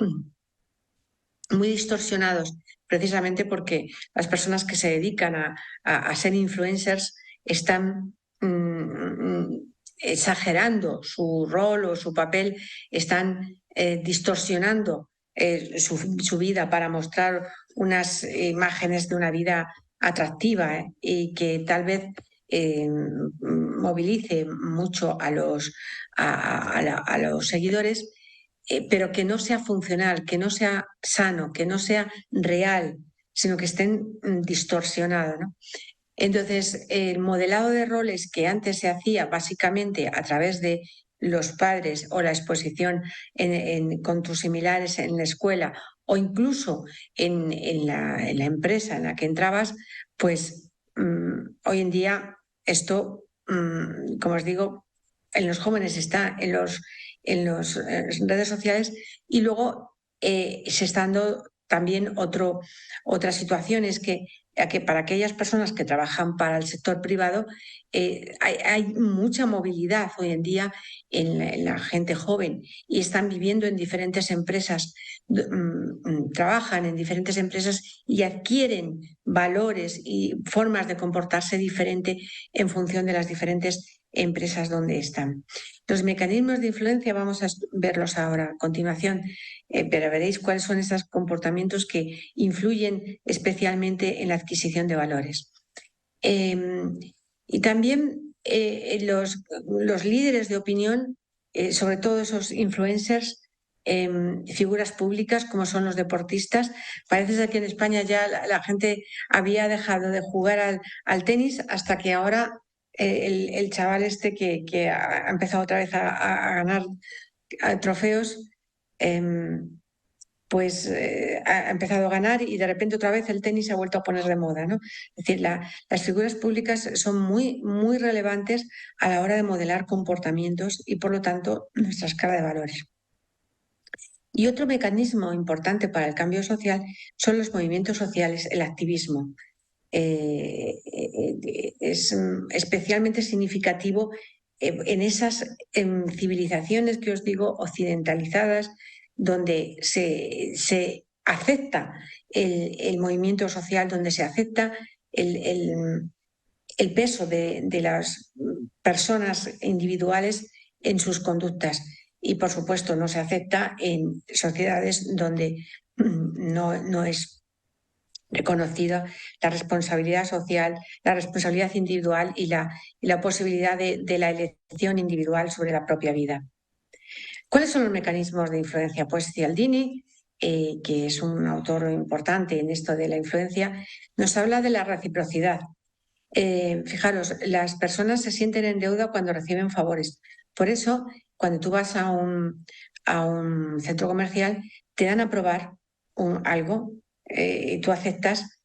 muy distorsionados, precisamente porque las personas que se dedican a ser influencers están exagerando su rol o su papel, están distorsionando su vida para mostrar unas imágenes de una vida atractiva y que tal vez movilice mucho a los seguidores, pero que no sea funcional, que no sea sano, que no sea real, sino que estén distorsionados, ¿no? Entonces, el modelado de roles que antes se hacía básicamente a través de los padres o la exposición con tus similares en la escuela o incluso en la empresa en la que entrabas, pues hoy en día esto, como os digo, en los jóvenes está en las redes sociales y luego se está dando también otra situación es que para aquellas personas que trabajan para el sector privado hay mucha movilidad hoy en día en la gente joven y están viviendo en diferentes empresas, trabajan en diferentes empresas y adquieren valores y formas de comportarse diferente en función de las diferentes empresas donde están. Los mecanismos de influencia vamos a verlos ahora a continuación, pero veréis cuáles son esos comportamientos que influyen especialmente en la adquisición de valores. Y también los líderes de opinión, sobre todo esos influencers, figuras públicas como son los deportistas. Parece ser que en España ya la gente había dejado de jugar al tenis hasta que ahora el chaval este que ha empezado otra vez a ganar trofeos, pues ha empezado a ganar y de repente otra vez el tenis se ha vuelto a poner de moda, ¿no? Es decir, las figuras públicas son muy, muy relevantes a la hora de modelar comportamientos y por lo tanto nuestra escala de valores. Y otro mecanismo importante para el cambio social son los movimientos sociales, el activismo. Es especialmente significativo en esas civilizaciones que os digo occidentalizadas, donde se acepta el movimiento social, donde se acepta el peso de las personas individuales en sus conductas. Y, por supuesto, no se acepta en sociedades donde no es reconocida la responsabilidad social, la responsabilidad individual y la posibilidad de la elección individual sobre la propia vida. ¿Cuáles son los mecanismos de influencia? Pues Cialdini, que es un autor importante en esto de la influencia, nos habla de la reciprocidad. Fijaros, las personas se sienten en deuda cuando reciben favores. Por eso, cuando tú vas a un centro comercial, te dan a probar algo y tú aceptas,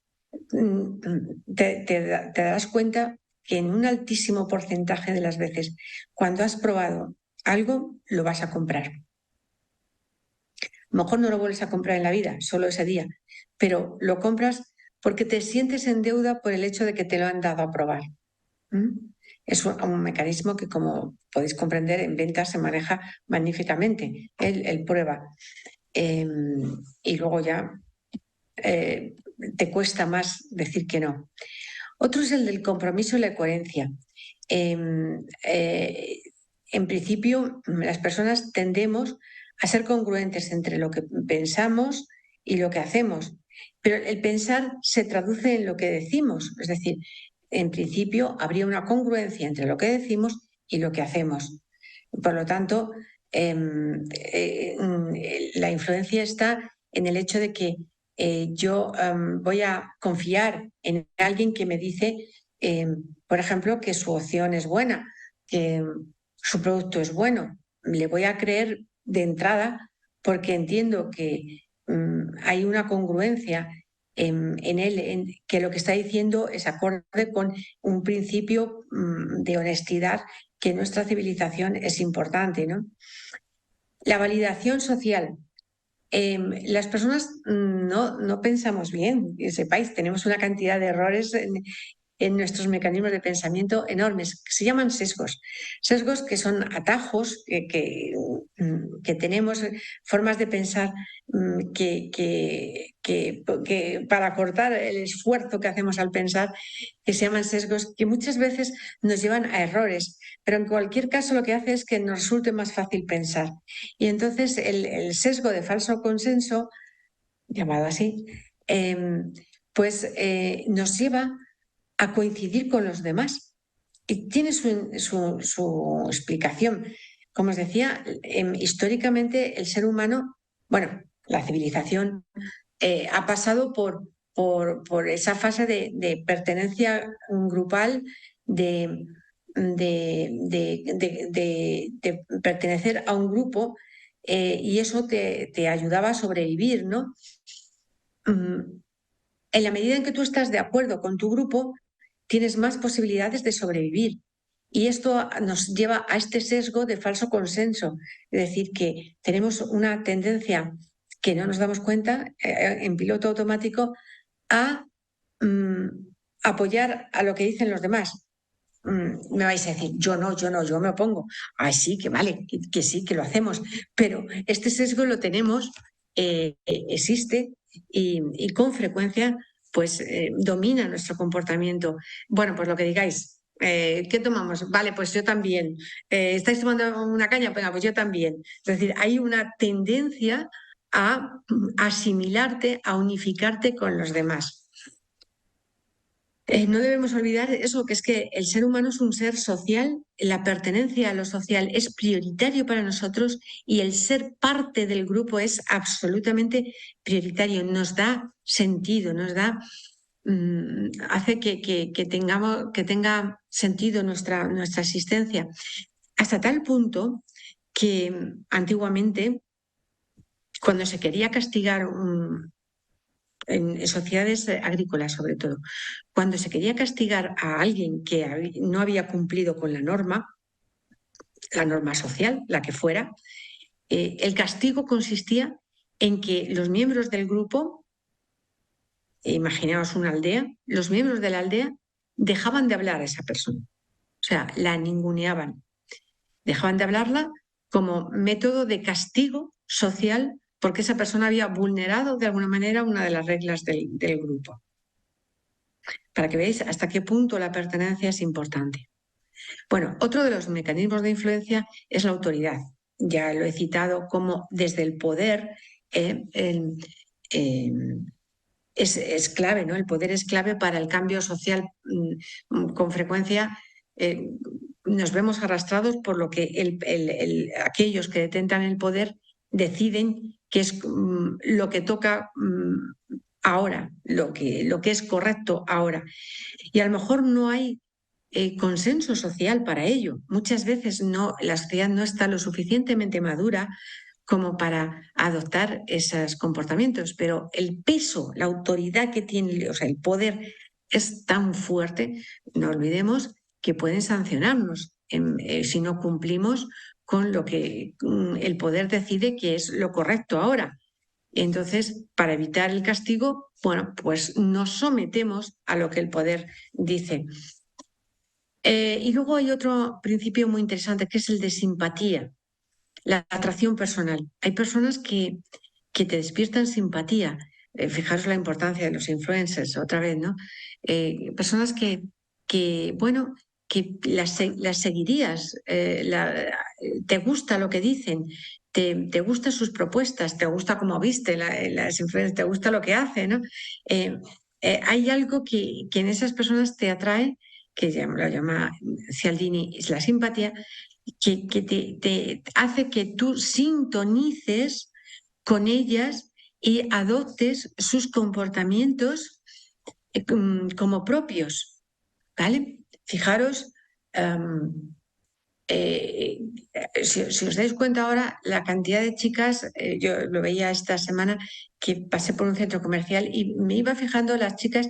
te darás cuenta que en un altísimo porcentaje de las veces, cuando has probado algo, lo vas a comprar. A lo mejor no lo vuelves a comprar en la vida, solo ese día, pero lo compras porque te sientes en deuda por el hecho de que te lo han dado a probar. Es un mecanismo que, como podéis comprender, en ventas se maneja magníficamente. Él prueba y luego ya te cuesta más decir que no. Otro es el del compromiso y la coherencia. En principio, las personas tendemos a ser congruentes entre lo que pensamos y lo que hacemos, pero el pensar se traduce en lo que decimos, es decir, en principio habría una congruencia entre lo que decimos y lo que hacemos. Por lo tanto, la influencia está en el hecho de que yo voy a confiar en alguien que me dice, por ejemplo, que su opción es buena, que su producto es bueno. Le voy a creer de entrada porque entiendo que hay una congruencia en él, que lo que está diciendo es acorde con un principio de honestidad que en nuestra civilización es importante, ¿no? La validación social. Las personas no pensamos bien, que sepáis, tenemos una cantidad de errores en nuestros mecanismos de pensamiento enormes, que se llaman sesgos. Sesgos que son atajos que tenemos, formas de pensar que para cortar el esfuerzo que hacemos al pensar, que se llaman sesgos, que muchas veces nos llevan a errores, pero en cualquier caso lo que hace es que nos resulte más fácil pensar. Y entonces el sesgo de falso consenso, llamado así, pues nos lleva a coincidir con los demás. Y tiene su explicación. Como os decía, históricamente el ser humano, bueno, la civilización ha pasado por esa fase de pertenencia grupal, de pertenecer a un grupo y eso te ayudaba a sobrevivir, ¿no? En la medida en que tú estás de acuerdo con tu grupo, tienes más posibilidades de sobrevivir. Y esto nos lleva a este sesgo de falso consenso, es decir, que tenemos una tendencia que no nos damos cuenta en piloto automático a apoyar a lo que dicen los demás. Me vais a decir, yo no, yo me opongo. Ay, sí, que vale, que sí, que lo hacemos, pero este sesgo lo tenemos, existe y con frecuencia pues domina nuestro comportamiento. Bueno, pues lo que digáis. ¿Qué tomamos? Vale, pues yo también. ¿Estáis tomando una caña? Venga, pues yo también. Es decir, hay una tendencia a asimilarte, a unificarte con los demás. No debemos olvidar eso, que es que el ser humano es un ser social, la pertenencia a lo social es prioritario para nosotros y el ser parte del grupo es absolutamente prioritario, nos da sentido, nos da, hace que tenga sentido nuestra existencia, hasta tal punto que antiguamente, cuando se quería castigar en sociedades agrícolas sobre todo, cuando se quería castigar a alguien que no había cumplido con la norma social, la que fuera, el castigo consistía en que los miembros del grupo, imaginaos una aldea, los miembros de la aldea dejaban de hablar a esa persona, o sea, la ninguneaban, dejaban de hablarla como método de castigo social porque esa persona había vulnerado de alguna manera una de las reglas del grupo. Para que veáis hasta qué punto la pertenencia es importante. Bueno, otro de los mecanismos de influencia es la autoridad. Ya lo he citado como desde el poder es clave, ¿no? El poder es clave para el cambio social. Con frecuencia nos vemos arrastrados por lo que aquellos que detentan el poder deciden que es lo que toca ahora, lo que es correcto ahora. Y a lo mejor no hay consenso social para ello. Muchas veces la sociedad no está lo suficientemente madura como para adoptar esos comportamientos, pero el peso, la autoridad que tiene, o sea, el poder es tan fuerte, no olvidemos que pueden sancionarnos si no cumplimos con lo que el poder decide que es lo correcto ahora. Entonces, para evitar el castigo, bueno, pues nos sometemos a lo que el poder dice. Y luego hay otro principio muy interesante que es el de simpatía, la atracción personal. Hay personas que te despiertan simpatía. Fijaros la importancia de los influencers, otra vez, ¿no? Personas bueno, que las seguirías, te gusta lo que dicen, te gustan sus propuestas, te gusta cómo viste las influencers, te gusta lo que hace, ¿no? Hay algo que en esas personas te atrae, que lo llama Cialdini, es la simpatía, que te hace que tú sintonices con ellas y adoptes sus comportamientos como propios, ¿vale? Fijaros, si os dais cuenta ahora, la cantidad de chicas, yo lo veía esta semana que pasé por un centro comercial y me iba fijando las chicas,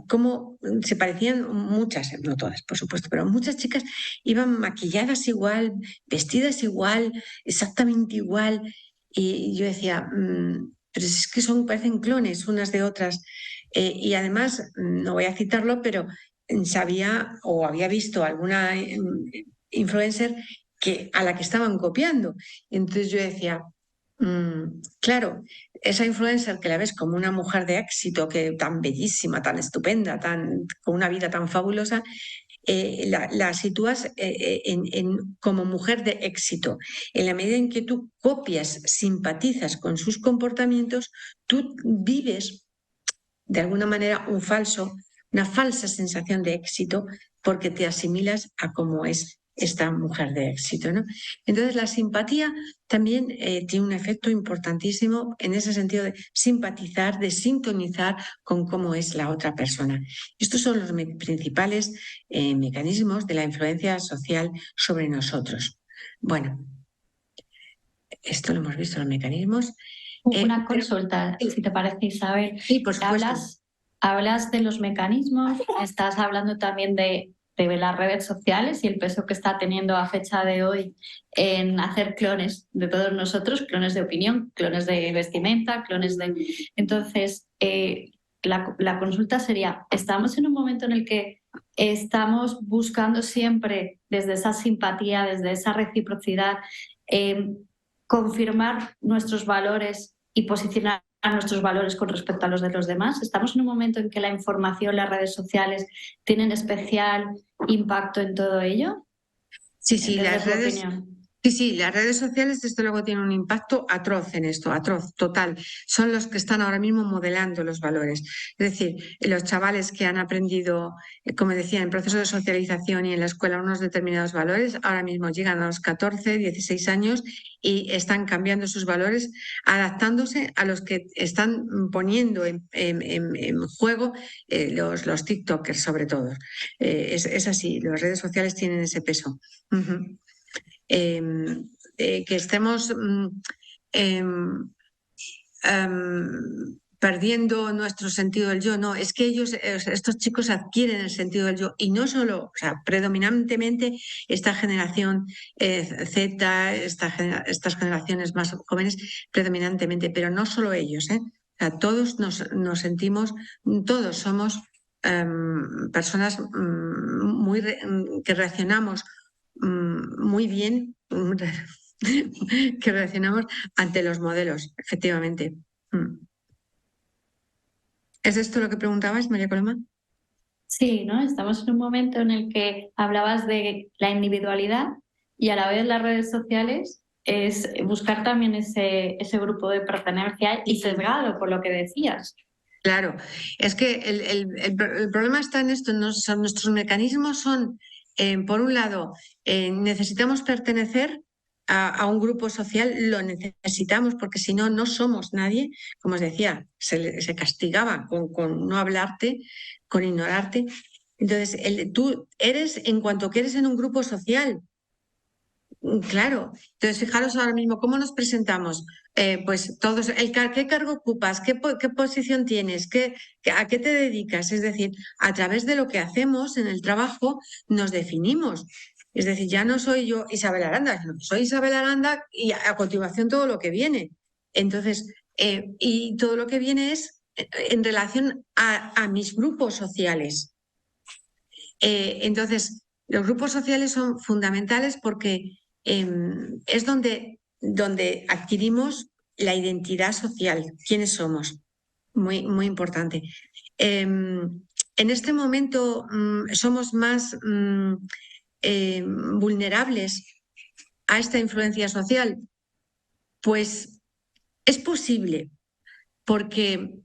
cómo se parecían muchas, no todas, por supuesto, pero muchas chicas iban maquilladas igual, vestidas igual, exactamente igual. Y yo decía, pero es que parecen clones unas de otras. Y además, no voy a citarlo, pero sabía o había visto alguna influencer a la que estaban copiando. Entonces yo decía, claro, esa influencer que la ves como una mujer de éxito, que tan bellísima, tan estupenda, con una vida tan fabulosa, la sitúas como mujer de éxito. En la medida en que tú copias, simpatizas con sus comportamientos, tú vives de alguna manera una falsa sensación de éxito porque te asimilas a cómo es esta mujer de éxito, ¿no? Entonces la simpatía también tiene un efecto importantísimo en ese sentido de simpatizar, de sintonizar con cómo es la otra persona. Estos son los principales mecanismos de la influencia social sobre nosotros. Bueno, esto lo hemos visto, los mecanismos. Una consulta, si te parece, Isabel. Sí, por supuesto. Hablas de los mecanismos, estás hablando también de de las redes sociales y el peso que está teniendo a fecha de hoy en hacer clones de todos nosotros, clones de opinión, clones de vestimenta, clones de... Entonces, la consulta sería, ¿estamos en un momento en el que estamos buscando siempre desde esa simpatía, desde esa reciprocidad, confirmar nuestros valores y posicionar nuestros valores con respecto a los de los demás? ¿Estamos en un momento en que la información, las redes sociales tienen especial impacto en todo ello? Sí, sí, Desde las tu redes, opinión. sí, las redes sociales desde luego tienen un impacto atroz en esto, atroz, total. Son los que están ahora mismo modelando los valores. Es decir, los chavales que han aprendido, como decía, en proceso de socialización y en la escuela unos determinados valores, ahora mismo llegan a los 14, 16 años y están cambiando sus valores, adaptándose a los que están poniendo en juego los TikTokers sobre todo. Es así, las redes sociales tienen ese peso. Uh-huh. Que estemos perdiendo nuestro sentido del yo. No, es que ellos, estos chicos adquieren el sentido del yo y no solo, o sea, predominantemente esta generación Z, estas generaciones más jóvenes, predominantemente, pero no solo ellos, ¿eh? O sea, todos nos sentimos, todos somos personas que reaccionamos muy bien, que reaccionamos ante los modelos, efectivamente. ¿Es esto lo que preguntabas, María Coloma? Sí, ¿no? Estamos en un momento en el que hablabas de la individualidad y a la vez las redes sociales es buscar también ese grupo de pertenencia y sesgado por lo que decías. Claro, es que el problema está en esto, nuestros mecanismos son, por un lado, necesitamos pertenecer a un grupo social, lo necesitamos porque si no, no somos nadie, como os decía, se castigaba con no hablarte, con ignorarte. Entonces, tú eres en cuanto que eres en un grupo social. Claro, entonces fijaros ahora mismo cómo nos presentamos. Pues todos, ¿qué cargo ocupas? ¿Qué posición tienes? ¿A qué te dedicas? Es decir, a través de lo que hacemos en el trabajo nos definimos. Es decir, ya no soy yo Isabel Aranda, sino que soy Isabel Aranda y a continuación todo lo que viene. Entonces, y todo lo que viene es en relación a mis grupos sociales. Entonces, los grupos sociales son fundamentales porque es donde adquirimos la identidad social, quiénes somos, muy, muy importante. En este momento somos más vulnerables a esta influencia social. Pues es posible, porque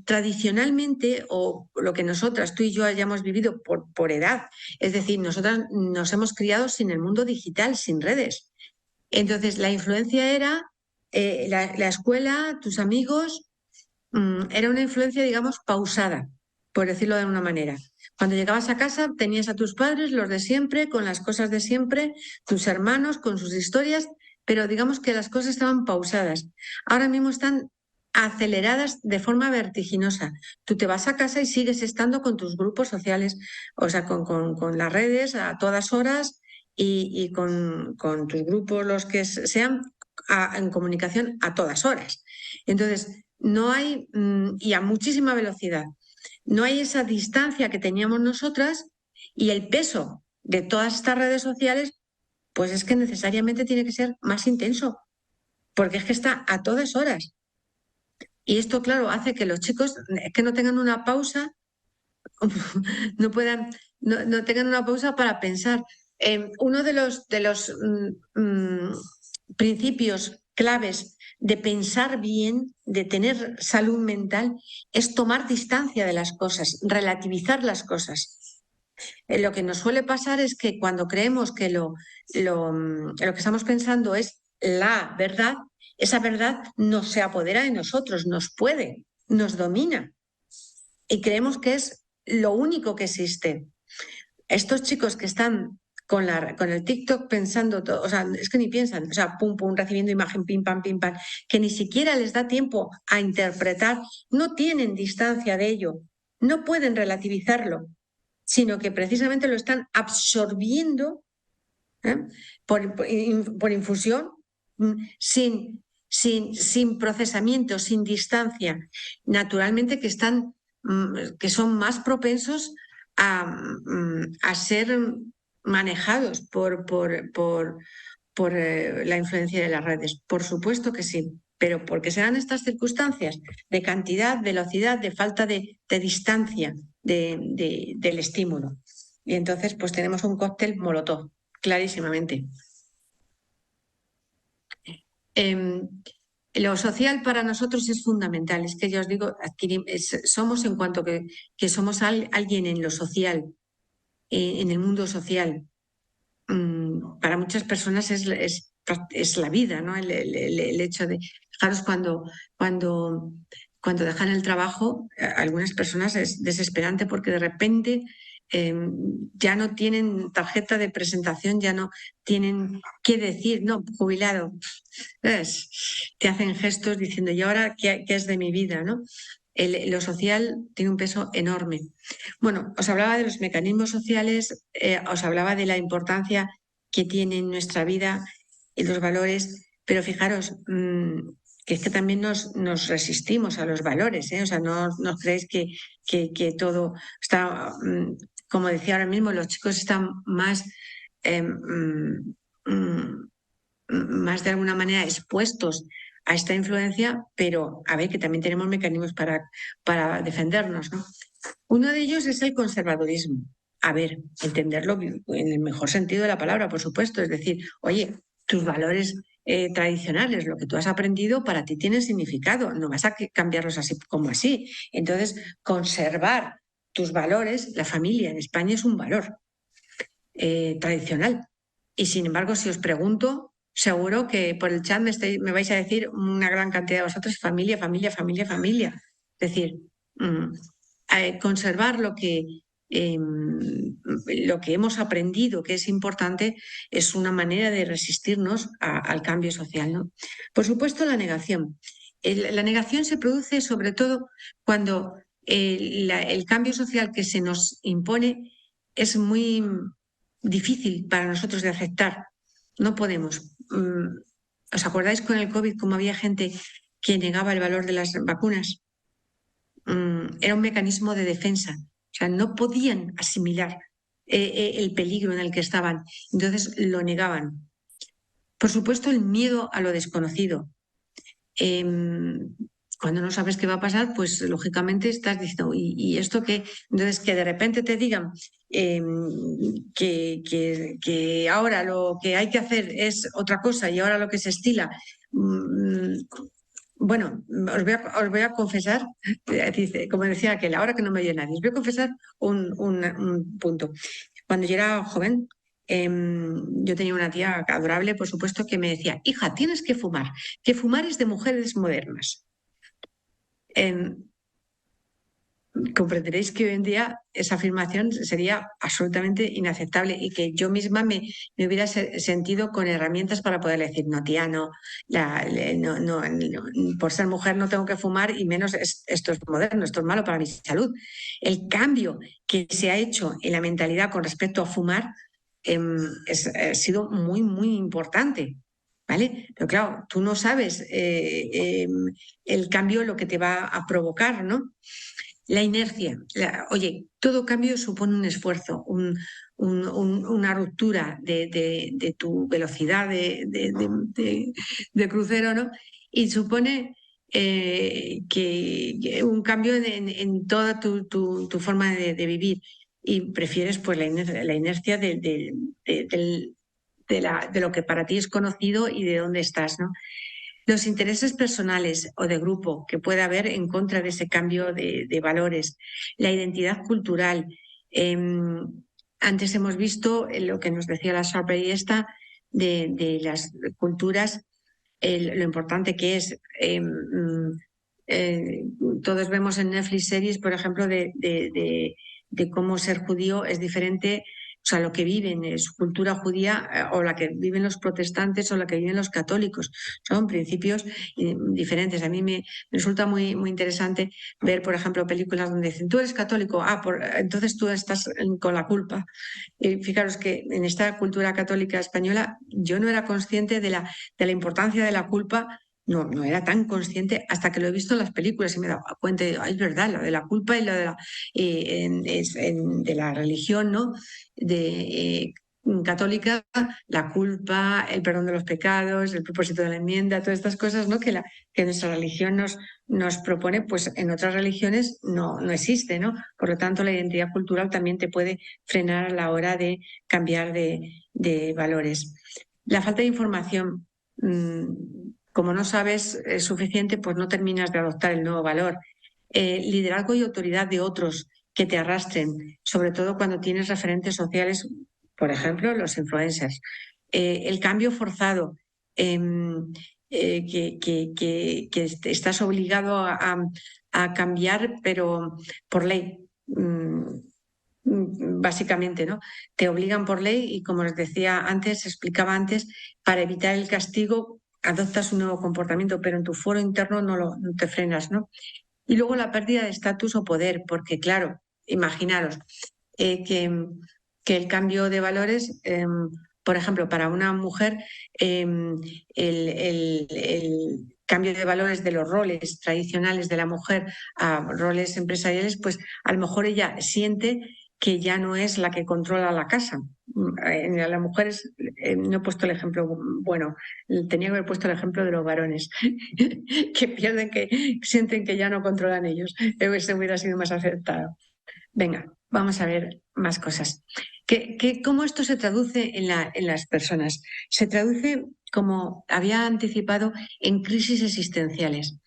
tradicionalmente, o lo que nosotras, tú y yo hayamos vivido por edad, es decir, nosotras nos hemos criado sin el mundo digital, sin redes. Entonces, la influencia era la escuela, tus amigos, era una influencia, digamos, pausada, por decirlo de alguna manera. Cuando llegabas a casa tenías a tus padres, los de siempre, con las cosas de siempre, tus hermanos con sus historias, pero digamos que las cosas estaban pausadas. Ahora mismo están aceleradas de forma vertiginosa. Tú te vas a casa y sigues estando con tus grupos sociales, o sea, con las redes a todas horas y con tus grupos, los que sean, en comunicación a todas horas. Entonces, no hay, y a muchísima velocidad, no hay esa distancia que teníamos nosotras y el peso de todas estas redes sociales, pues es que necesariamente tiene que ser más intenso, porque es que está a todas horas. Y esto, claro, hace que los chicos que no tengan una pausa, no tengan una pausa para pensar. Uno de los principios claves de pensar bien, de tener salud mental, es tomar distancia de las cosas, relativizar las cosas. Lo que nos suele pasar es que cuando creemos que lo que estamos pensando es la verdad, esa verdad nos se apodera de nosotros, nos puede, nos domina y creemos que es lo único que existe. Estos chicos que están con el TikTok pensando todo, o sea, es que ni piensan, o sea, pum, pum, recibiendo imagen, pim, pam, que ni siquiera les da tiempo a interpretar, no tienen distancia de ello, no pueden relativizarlo. sino que precisamente lo están absorbiendo por infusión, sin procesamiento, sin distancia, naturalmente que son más propensos a ser manejados por la influencia de las redes. Por supuesto que sí, pero porque se dan estas circunstancias de cantidad, velocidad, de falta de distancia del estímulo. Y entonces pues tenemos un cóctel molotov, clarísimamente. Lo social para nosotros es fundamental. Es que ya os digo, somos en cuanto que somos alguien en lo social, en el mundo social. Para muchas personas es la vida, ¿no? El hecho de, fijaros, cuando dejan el trabajo, algunas personas es desesperante porque de repente ya no tienen tarjeta de presentación, ya no tienen qué decir, no, jubilado. Te hacen gestos diciendo, ¿y ahora qué es de mi vida? ¿no? Lo social tiene un peso enorme. Bueno, os hablaba de los mecanismos sociales, os hablaba de la importancia que tiene en nuestra vida y los valores, pero fijaros que es que también nos resistimos a los valores, ¿eh? O sea, no creéis que todo está, como decía ahora mismo, los chicos están más más de alguna manera expuestos a esta influencia, pero a ver que también tenemos mecanismos para defendernos, ¿no? Uno de ellos es el conservadurismo. A ver, entenderlo en el mejor sentido de la palabra, por supuesto. Es decir, oye, tus valores tradicionales, lo que tú has aprendido, para ti tiene significado. No vas a cambiarlos así como así. Entonces, conservar tus valores, la familia en España es un valor tradicional. Y sin embargo, si os pregunto, seguro que por el chat me vais a decir una gran cantidad de vosotros, familia, familia, familia, familia. Es decir, conservar lo que hemos aprendido que es importante es una manera de resistirnos al cambio social, ¿no? Por supuesto, la negación. La negación se produce sobre todo cuando el cambio social que se nos impone es muy difícil para nosotros de aceptar. No podemos. ¿Os acordáis con el COVID cómo había gente que negaba el valor de las vacunas? Era un mecanismo de defensa. O sea, no podían asimilar el peligro en el que estaban. Entonces lo negaban. Por supuesto, el miedo a lo desconocido. Cuando no sabes qué va a pasar, pues lógicamente estás diciendo, ¿y esto qué? Entonces, que de repente te digan que ahora lo que hay que hacer es otra cosa y ahora lo que se estila. Bueno, os voy a confesar, como decía aquel, ahora que no me oye nadie, os voy a confesar un punto. Cuando yo era joven, yo tenía una tía adorable, por supuesto, que me decía, hija, tienes que fumar es de mujeres modernas. Comprenderéis que hoy en día esa afirmación sería absolutamente inaceptable y que yo misma me hubiera sentido con herramientas para poder decir, no, tía, no, por ser mujer no tengo que fumar y menos esto es moderno, esto es malo para mi salud. El cambio que se ha hecho en la mentalidad con respecto a fumar ha sido muy, muy importante. ¿Vale? Pero claro, tú no sabes el cambio lo que te va a provocar, ¿no? La inercia. Oye, todo cambio supone un esfuerzo, una ruptura de tu velocidad de crucero, ¿no? Y supone que un cambio en toda tu forma de vivir. Y prefieres pues la inercia de lo que para ti es conocido y de dónde estás, ¿no? Los intereses personales o de grupo que pueda haber en contra de ese cambio de valores, la identidad cultural. Antes hemos visto lo que nos decía la Sharpey esta de las culturas, lo importante que es. Todos vemos en Netflix series, por ejemplo, de cómo ser judío es diferente sea, lo que viven su cultura judía o la que viven los protestantes o la que viven los católicos. Son principios diferentes. A mí me resulta muy, muy interesante ver, por ejemplo, películas donde dicen, tú eres católico, entonces tú estás con la culpa. Y fijaros que en esta cultura católica española yo no era consciente de la importancia de la culpa. No era tan consciente hasta que lo he visto en las películas y me he dado cuenta de, es verdad, lo de la culpa y lo de de la religión, ¿no? Católica, la culpa, el perdón de los pecados, el propósito de la enmienda, todas estas cosas, ¿no? Que nuestra religión nos propone, pues en otras religiones no existe, ¿no? Por lo tanto, la identidad cultural también te puede frenar a la hora de cambiar de valores. La falta de información, como no sabes suficiente, pues no terminas de adoptar el nuevo valor. Liderazgo y autoridad de otros que te arrastren, sobre todo cuando tienes referentes sociales, por ejemplo, los influencers. El cambio forzado, que estás obligado a cambiar, pero por ley. Básicamente, ¿no? Te obligan por ley y, como les decía antes, explicaba antes, para evitar el castigo adoptas un nuevo comportamiento, pero en tu foro interno no te frenas, ¿no? Y luego la pérdida de estatus o poder, porque claro, imaginaros que el cambio de valores, por ejemplo, para una mujer, el cambio de valores de los roles tradicionales de la mujer a roles empresariales, pues a lo mejor ella siente que ya no es la que controla la casa. En las mujeres, no he puesto el ejemplo, bueno, tenía que haber puesto el ejemplo de los varones, que sienten que ya no controlan ellos. Ese hubiera sido más acertado. Venga, vamos a ver más cosas. ¿Cómo esto se traduce en las personas? Se traduce, como había anticipado, en crisis existenciales.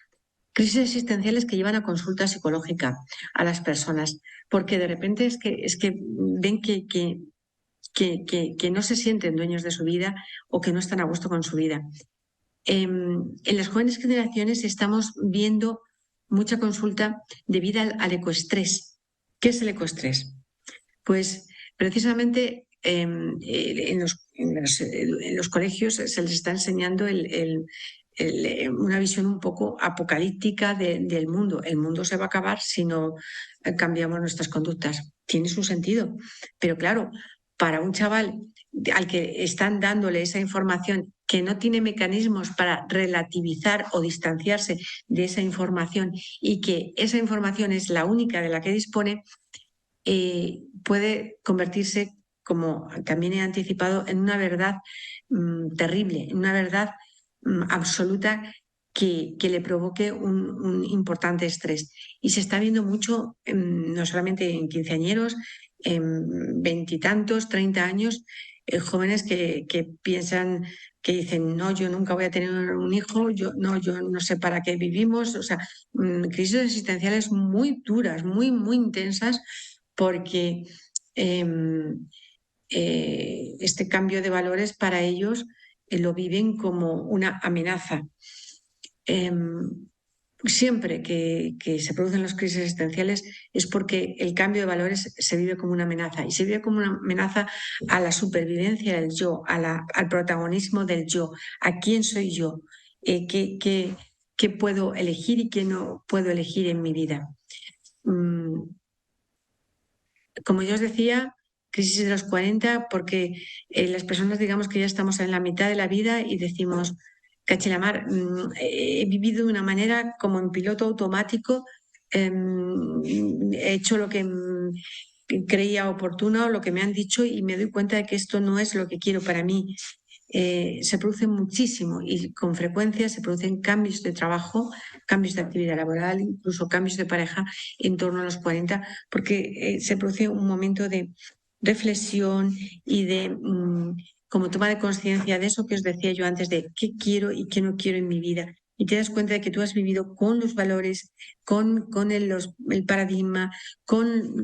Crisis existenciales que llevan a consulta psicológica a las personas, porque de repente es que ven que no se sienten dueños de su vida o que no están a gusto con su vida. En las jóvenes generaciones estamos viendo mucha consulta debido al ecoestrés. ¿Qué es el ecoestrés? Pues precisamente en los colegios se les está enseñando una visión un poco apocalíptica del mundo. El mundo se va a acabar si no cambiamos nuestras conductas. Tiene su sentido. Pero claro, para un chaval al que están dándole esa información que no tiene mecanismos para relativizar o distanciarse de esa información y que esa información es la única de la que dispone, puede convertirse, como también he anticipado, en una verdad terrible, en una verdad absoluta que le provoque un importante estrés. Y se está viendo mucho, no solamente en quinceañeros, en veintitantos, 30 años, jóvenes que piensan, que dicen, no, yo nunca voy a tener un hijo, yo no sé para qué vivimos. O sea, crisis existenciales muy duras, muy, muy intensas, porque este cambio de valores para ellos lo viven como una amenaza. Siempre que se producen las crisis existenciales es porque el cambio de valores se vive como una amenaza, y se vive como una amenaza a la supervivencia del yo, al protagonismo del yo, a quién soy yo, qué puedo elegir y qué no puedo elegir en mi vida. Como yo os decía, crisis de los 40, porque las personas, digamos que ya estamos en la mitad de la vida y decimos, cachilamar, he vivido de una manera como en piloto automático, he hecho lo que creía oportuno, lo que me han dicho, y me doy cuenta de que esto no es lo que quiero para mí. Se produce muchísimo y con frecuencia se producen cambios de trabajo, cambios de actividad laboral, incluso cambios de pareja en torno a los 40, porque se produce un momento de reflexión y de como toma de conciencia de eso que os decía yo antes, de qué quiero y qué no quiero en mi vida. Y te das cuenta de que tú has vivido con los valores, con el paradigma, con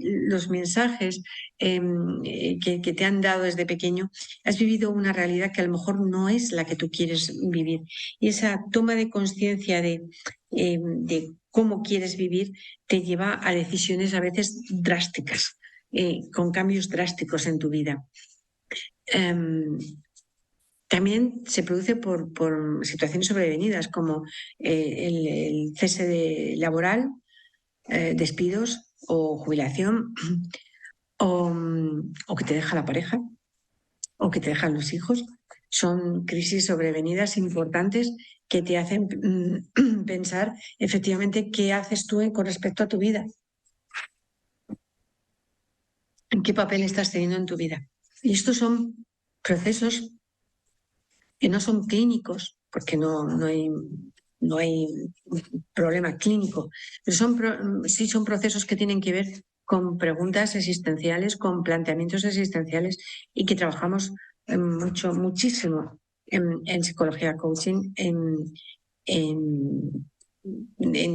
los mensajes que te han dado desde pequeño. Has vivido una realidad que a lo mejor no es la que tú quieres vivir. Y esa toma de conciencia de cómo quieres vivir te lleva a decisiones a veces drásticas. con cambios drásticos en tu vida. También se produce por situaciones sobrevenidas como el cese laboral, despidos o jubilación, o que te deja la pareja, o que te dejan los hijos. Son crisis sobrevenidas importantes que te hacen pensar efectivamente qué haces tú con respecto a tu vida. ¿En qué papel estás teniendo en tu vida? Y estos son procesos que no son clínicos, porque no hay problema clínico, pero sí son procesos que tienen que ver con preguntas existenciales, con planteamientos existenciales y que trabajamos muchísimo en psicología coaching, en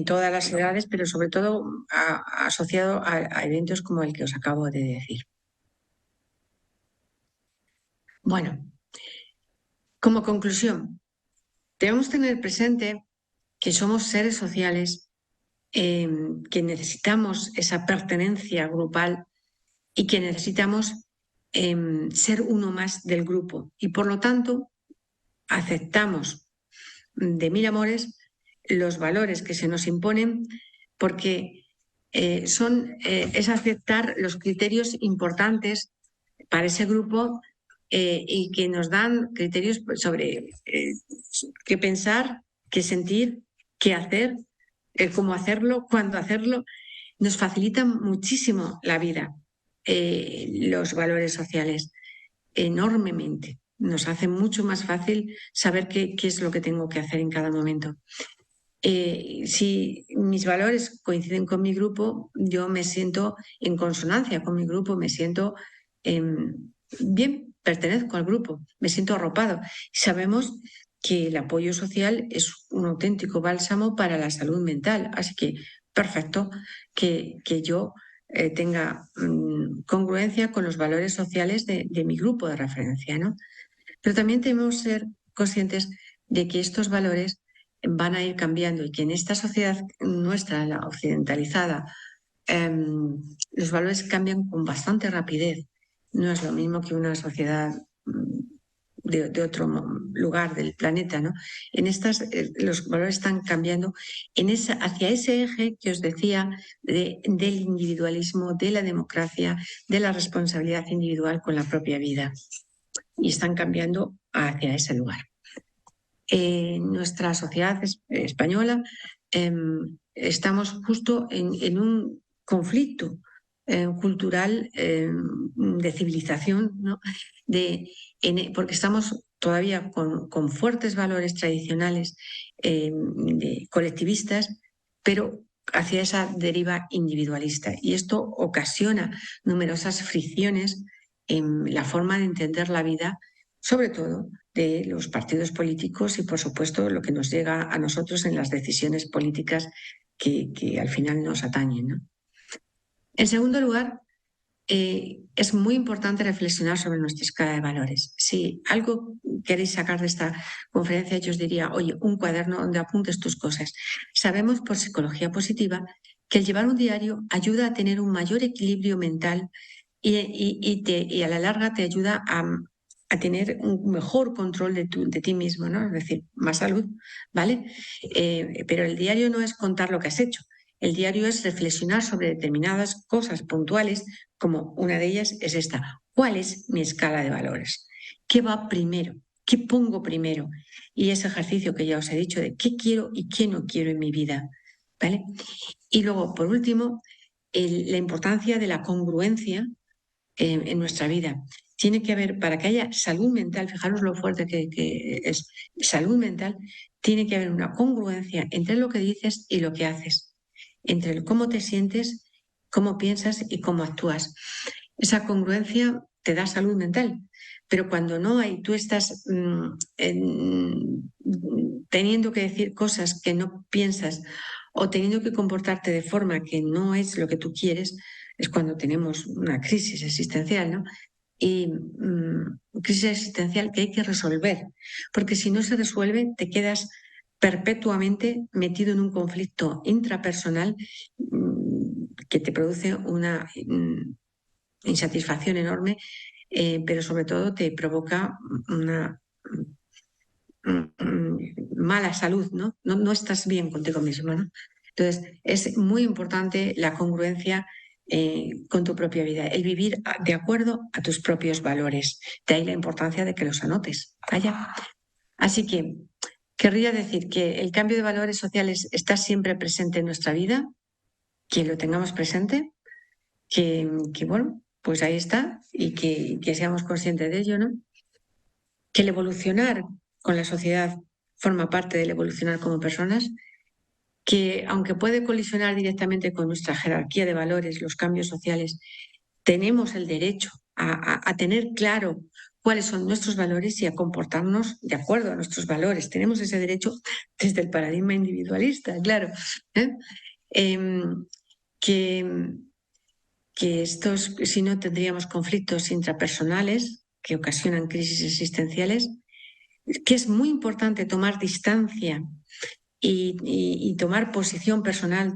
todas las edades, pero sobre todo asociado a eventos como el que os acabo de decir. Bueno, como conclusión, debemos tener presente que somos seres sociales, que necesitamos esa pertenencia grupal y que necesitamos ser uno más del grupo. Y por lo tanto, aceptamos de mil amores los valores que se nos imponen, porque es aceptar los criterios importantes para ese grupo y que nos dan criterios sobre qué pensar, qué sentir, qué hacer, cómo hacerlo, cuándo hacerlo. Nos facilitan muchísimo la vida los valores sociales, enormemente. Nos hace mucho más fácil saber qué es lo que tengo que hacer en cada momento. Si mis valores coinciden con mi grupo, yo me siento en consonancia con mi grupo, me siento bien, pertenezco al grupo, me siento arropado. Sabemos que el apoyo social es un auténtico bálsamo para la salud mental, así que perfecto que yo tenga congruencia con los valores sociales de mi grupo de referencia, ¿no? Pero también debemos ser conscientes de que estos valores van a ir cambiando y que en esta sociedad nuestra, la occidentalizada, los valores cambian con bastante rapidez. No es lo mismo que una sociedad de otro lugar del planeta, ¿no? Los valores están cambiando hacia ese eje que os decía del individualismo, de la democracia, de la responsabilidad individual con la propia vida. Y están cambiando hacia ese lugar. Nuestra sociedad española estamos justo en un conflicto cultural de civilización, ¿no? Porque estamos todavía con fuertes valores tradicionales colectivistas, pero hacia esa deriva individualista. Y esto ocasiona numerosas fricciones en la forma de entender la vida, sobre todo de los partidos políticos y, por supuesto, lo que nos llega a nosotros en las decisiones políticas que al final nos atañen, ¿no? En segundo lugar, es muy importante reflexionar sobre nuestra escala de valores. Si algo queréis sacar de esta conferencia, yo os diría, oye, un cuaderno donde apuntes tus cosas. Sabemos por psicología positiva que el llevar un diario ayuda a tener un mayor equilibrio mental y a la larga te ayuda a tener un mejor control de ti mismo, ¿no? Es decir, más salud, ¿vale? Pero el diario no es contar lo que has hecho. El diario es reflexionar sobre determinadas cosas puntuales, como una de ellas es esta. ¿Cuál es mi escala de valores? ¿Qué va primero? ¿Qué pongo primero? Y ese ejercicio que ya os he dicho de qué quiero y qué no quiero en mi vida, ¿vale? Y luego, por último, la importancia de la congruencia en nuestra vida. Tiene que haber, para que haya salud mental, fijaros lo fuerte que es salud mental, tiene que haber una congruencia entre lo que dices y lo que haces, entre el cómo te sientes, cómo piensas y cómo actúas. Esa congruencia te da salud mental, pero cuando no hay, tú estás teniendo que decir cosas que no piensas o teniendo que comportarte de forma que no es lo que tú quieres, es cuando tenemos una crisis existencial, ¿no? Y crisis existencial que hay que resolver, porque si no se resuelve te quedas perpetuamente metido en un conflicto intrapersonal que te produce una insatisfacción enorme, pero sobre todo te provoca una mala salud, ¿no? No estás bien contigo mismo, ¿no? Entonces, es muy importante la congruencia con tu propia vida, el vivir de acuerdo a tus propios valores. De ahí la importancia de que los anotes. Vaya. Así que querría decir que el cambio de valores sociales está siempre presente en nuestra vida, que lo tengamos presente, que bueno, pues ahí está y que seamos conscientes de ello, ¿no? Que el evolucionar con la sociedad forma parte del evolucionar como personas, que aunque puede colisionar directamente con nuestra jerarquía de valores, los cambios sociales, tenemos el derecho a tener claro cuáles son nuestros valores y a comportarnos de acuerdo a nuestros valores. Tenemos ese derecho desde el paradigma individualista, claro. Que estos, si no, tendríamos conflictos intrapersonales que ocasionan crisis existenciales, que es muy importante tomar distancia y tomar posición personal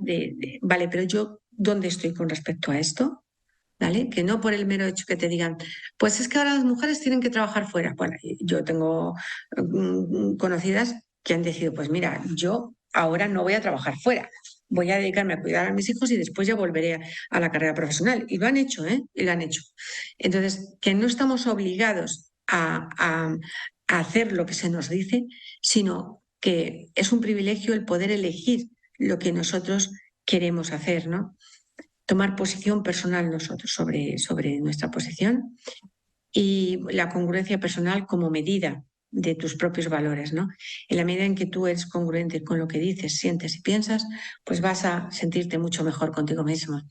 vale, pero yo, ¿dónde estoy con respecto a esto? ¿Vale? Que no por el mero hecho que te digan, pues es que ahora las mujeres tienen que trabajar fuera. Bueno, yo tengo conocidas que han decidido, pues mira, yo ahora no voy a trabajar fuera, voy a dedicarme a cuidar a mis hijos y después ya volveré a la carrera profesional. Y lo han hecho, ¿eh? Y lo han hecho. Entonces, que no estamos obligados a hacer lo que se nos dice, sino que es un privilegio el poder elegir lo que nosotros queremos hacer, ¿no? Tomar posición personal nosotros sobre nuestra posición y la congruencia personal como medida de tus propios valores, ¿no? En la medida en que tú eres congruente con lo que dices, sientes y piensas, pues vas a sentirte mucho mejor contigo mismo.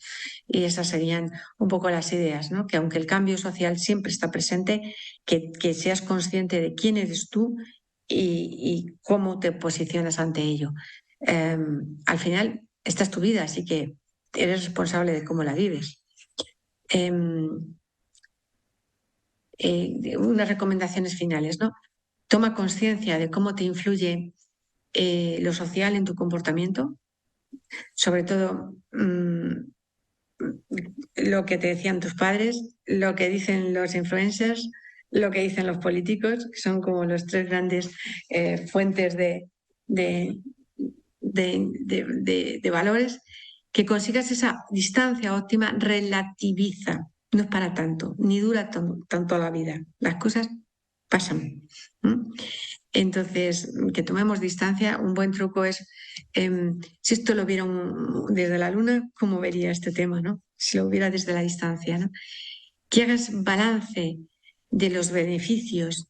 Y esas serían un poco las ideas, ¿no? Que aunque el cambio social siempre está presente, que seas consciente de quién eres tú y cómo te posicionas ante ello. Al final, esta es tu vida, así que eres responsable de cómo la vives. Unas recomendaciones finales, ¿no? Toma conciencia de cómo te influye lo social en tu comportamiento, sobre todo lo que te decían tus padres, lo que dicen los influencers, lo que dicen los políticos, que son como los tres grandes fuentes de valores. Que consigas esa distancia óptima relativiza, no es para tanto, ni dura tanto la vida, las cosas pasan. Entonces, que tomemos distancia. Un buen truco es, si esto lo viera desde la luna, ¿cómo vería este tema, ¿no? Si lo hubiera desde la distancia, ¿no? Que hagas balance de los beneficios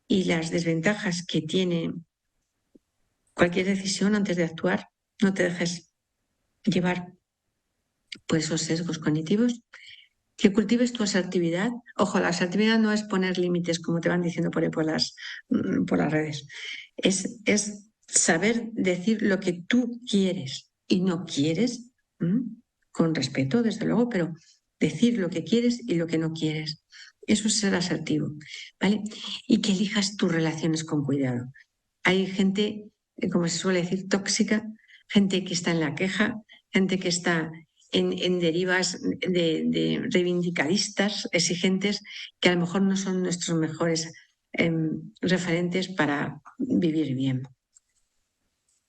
y las desventajas que tiene cualquier decisión antes de actuar. No te dejes llevar por esos sesgos cognitivos. Que cultives tu asertividad. Ojo, la asertividad no es poner límites, como te van diciendo por ahí por las redes. Es saber decir lo que tú quieres y no quieres, con respeto, desde luego, pero decir lo que quieres y lo que no quieres. Eso es ser asertivo, ¿vale? Y que elijas tus relaciones con cuidado. Hay gente, como se suele decir, tóxica, gente que está en la queja, gente que está en derivas de reivindicalistas, exigentes, que a lo mejor no son nuestros mejores referentes para vivir bien.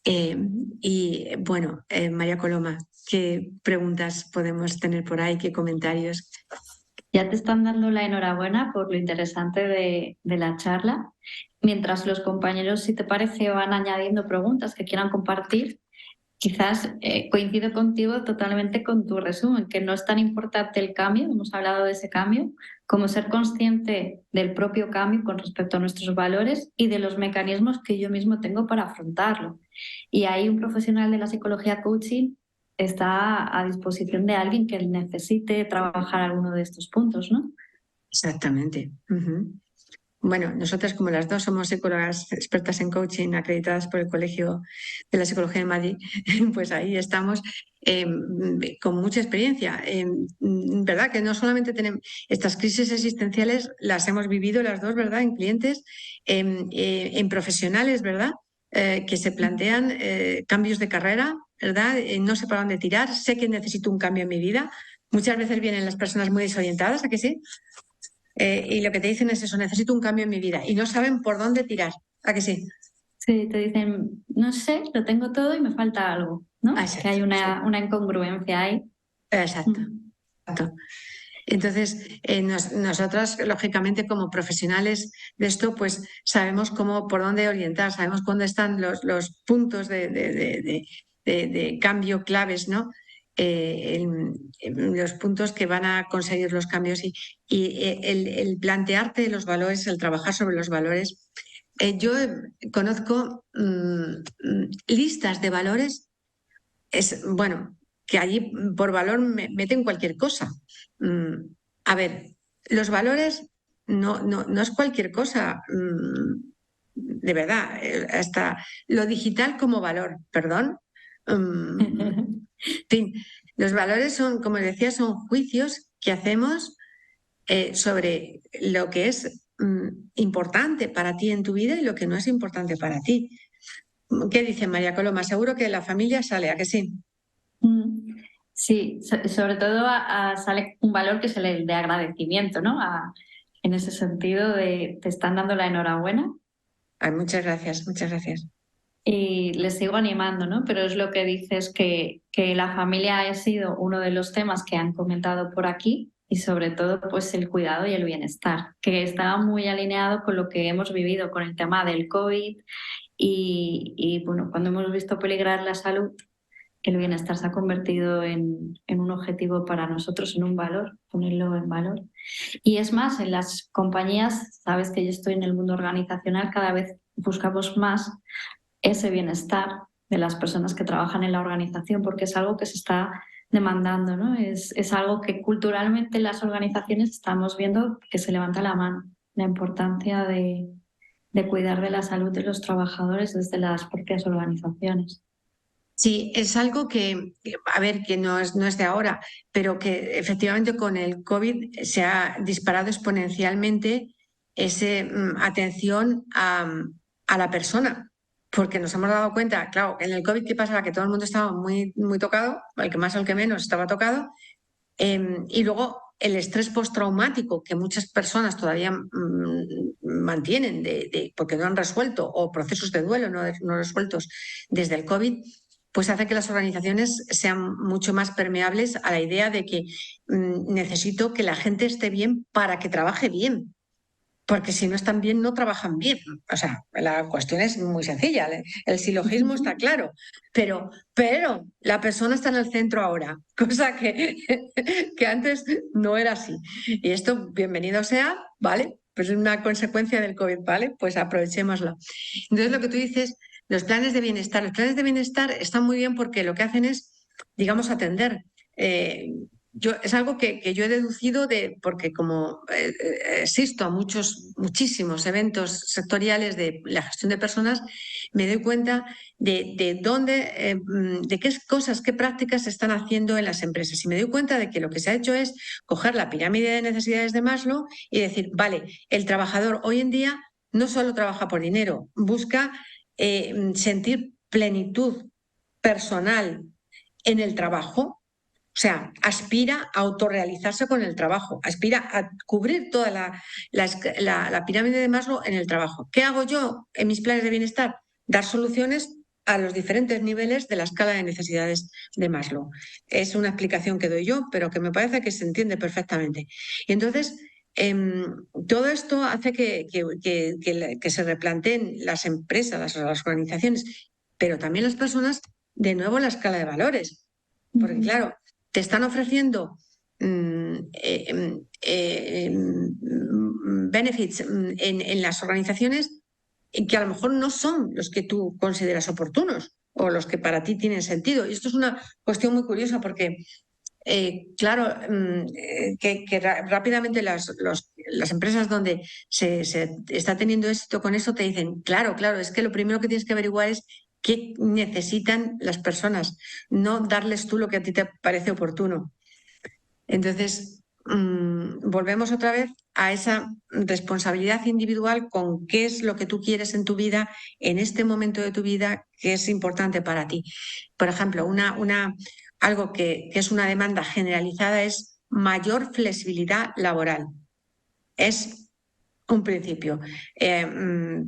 Y bueno, María Coloma, ¿qué preguntas podemos tener por ahí? ¿Qué comentarios? Ya te están dando la enhorabuena por lo interesante de la charla. Mientras los compañeros, si te parece, van añadiendo preguntas que quieran compartir, quizás coincido contigo totalmente con tu resumen, que no es tan importante el cambio, hemos hablado de ese cambio, como ser consciente del propio cambio con respecto a nuestros valores y de los mecanismos que yo mismo tengo para afrontarlo. Y ahí un profesional de la psicología coaching está a disposición de alguien que necesite trabajar alguno de estos puntos, ¿no? Exactamente. Bueno, nosotras como las dos somos psicólogas expertas en coaching acreditadas por el Colegio de la Psicología de Madrid, pues ahí estamos con mucha experiencia. ¿Verdad? Que no solamente tenemos estas crisis existenciales, las hemos vivido las dos, ¿verdad? En clientes, en profesionales, ¿verdad? Que se plantean cambios de carrera, ¿verdad? No sé para dónde tirar, sé que necesito un cambio en mi vida, Muchas veces vienen las personas muy desorientadas, ¿a que sí? Y lo que te dicen es eso, necesito un cambio en mi vida y no saben por dónde tirar, ¿a que sí? Sí, te dicen, no sé, lo tengo todo y me falta algo, ¿no? Que Exacto, hay sí. una incongruencia ahí. Exacto, Mm. exacto. Entonces, nosotras, lógicamente, como profesionales de esto, pues sabemos por dónde orientar, sabemos dónde están los puntos de cambio claves, ¿no? Los puntos que van a conseguir los cambios y el plantearte los valores, el trabajar sobre los valores. Yo conozco listas de valores, bueno, que allí por valor meten cualquier cosa. A ver, los valores no es cualquier cosa, de verdad, hasta lo digital como valor, perdón. En fin, los valores son, como decía, son juicios que hacemos sobre lo que es importante para ti en tu vida y lo que no es importante para ti. ¿Qué dice María Coloma? Seguro que la familia sale, ¿a que sí? Mm. Sí, sobre todo sale un valor que es el de agradecimiento, ¿no? En ese sentido de te están dando la enhorabuena Ay, muchas gracias, muchas gracias. y les sigo animando, ¿no? Pero es lo que dices que la familia ha sido uno de los temas que han comentado por aquí y sobre todo pues el cuidado y el bienestar, que estaba muy alineado con lo que hemos vivido con el tema del COVID y bueno, cuando hemos visto peligrar la salud, el bienestar se ha convertido en un objetivo para nosotros, en un valor, ponerlo en valor. Y es más, en las compañías, sabes que yo estoy en el mundo organizacional, cada vez buscamos más ese bienestar de las personas que trabajan en la organización, porque es algo que se está demandando, ¿no? Es algo que culturalmente en las organizaciones estamos viendo que se levanta la mano, la importancia de cuidar de la salud de los trabajadores desde las propias organizaciones. Sí, es algo a ver, que no es de ahora, pero que efectivamente con el COVID se ha disparado exponencialmente esa atención a la persona, porque nos hemos dado cuenta, claro, en el COVID, ¿qué pasaba? Que todo el mundo estaba muy, muy tocado, el que más o el que menos estaba tocado, y luego el estrés postraumático que muchas personas todavía mantienen porque no han resuelto, o procesos de duelo no resueltos desde el COVID, pues hace que las organizaciones sean mucho más permeables a la idea de que necesito que la gente esté bien para que trabaje bien. Porque si no están bien, no trabajan bien. O sea, la cuestión es muy sencilla, el silogismo está claro, pero la persona está en el centro ahora, cosa que antes no era así. Y esto, bienvenido sea, ¿vale? Pues es una consecuencia del COVID, ¿vale? Pues aprovechémoslo. Entonces, lo que tú dices, los planes de bienestar están muy bien porque lo que hacen es, digamos, atender. Es algo que yo he deducido porque como asisto a muchísimos eventos sectoriales de la gestión de personas, me doy cuenta de dónde, de qué cosas, qué prácticas se están haciendo en las empresas. Y me doy cuenta de que lo que se ha hecho es coger la pirámide de necesidades de Maslow y decir, vale, el trabajador hoy en día no solo trabaja por dinero, busca sentir plenitud personal en el trabajo. O sea, aspira a autorrealizarse con el trabajo, aspira a cubrir toda la pirámide de Maslow en el trabajo. ¿Qué hago yo en mis planes de bienestar? Dar soluciones a los diferentes niveles de la escala de necesidades de Maslow. Es una explicación que doy yo, pero que me parece que se entiende perfectamente. Y entonces, todo esto hace que se replanteen las empresas, las organizaciones, pero también las personas, de nuevo la escala de valores. Porque claro, te están ofreciendo benefits en las organizaciones que a lo mejor no son los que tú consideras oportunos o los que para ti tienen sentido. Y esto es una cuestión muy curiosa porque, claro, rápidamente las empresas donde se está teniendo éxito con eso te dicen, claro, es que lo primero que tienes que averiguar es qué necesitan las personas, no darles tú lo que a ti te parece oportuno. Entonces, volvemos otra vez a esa responsabilidad individual con qué es lo que tú quieres en tu vida, en este momento de tu vida, que es importante para ti. Por ejemplo, algo que es una demanda generalizada, es mayor flexibilidad laboral. Es un principio.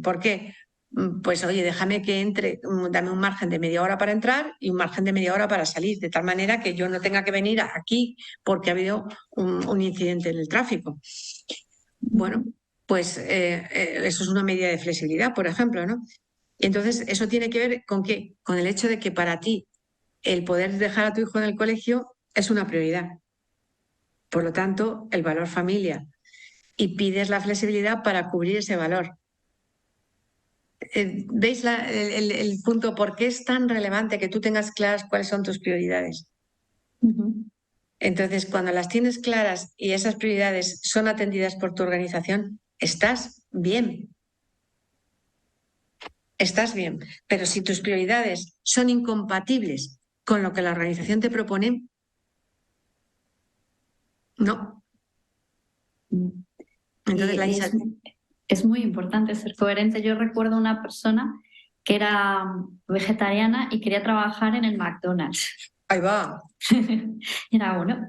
¿Por qué? Pues oye, déjame que entre, dame un margen de media hora para entrar y un margen de media hora para salir, de tal manera que yo no tenga que venir aquí porque ha habido un incidente en el tráfico. Bueno, pues eso es una medida de flexibilidad, por ejemplo, ¿no? Y entonces, eso tiene que ver con qué, con el hecho de que para ti el poder dejar a tu hijo en el colegio es una prioridad. Por lo tanto, el valor familia. Y pides la flexibilidad para cubrir ese valor. ¿Veis el punto? ¿Por qué es tan relevante que tú tengas claras cuáles son tus prioridades? Entonces, cuando las tienes claras y esas prioridades son atendidas por tu organización, estás bien. Estás bien. Pero si tus prioridades son incompatibles con lo que la organización te propone, no. Entonces, es muy importante ser coherente. Yo recuerdo una persona que era vegetariana y quería trabajar en el McDonald's. Ahí va. Era bueno,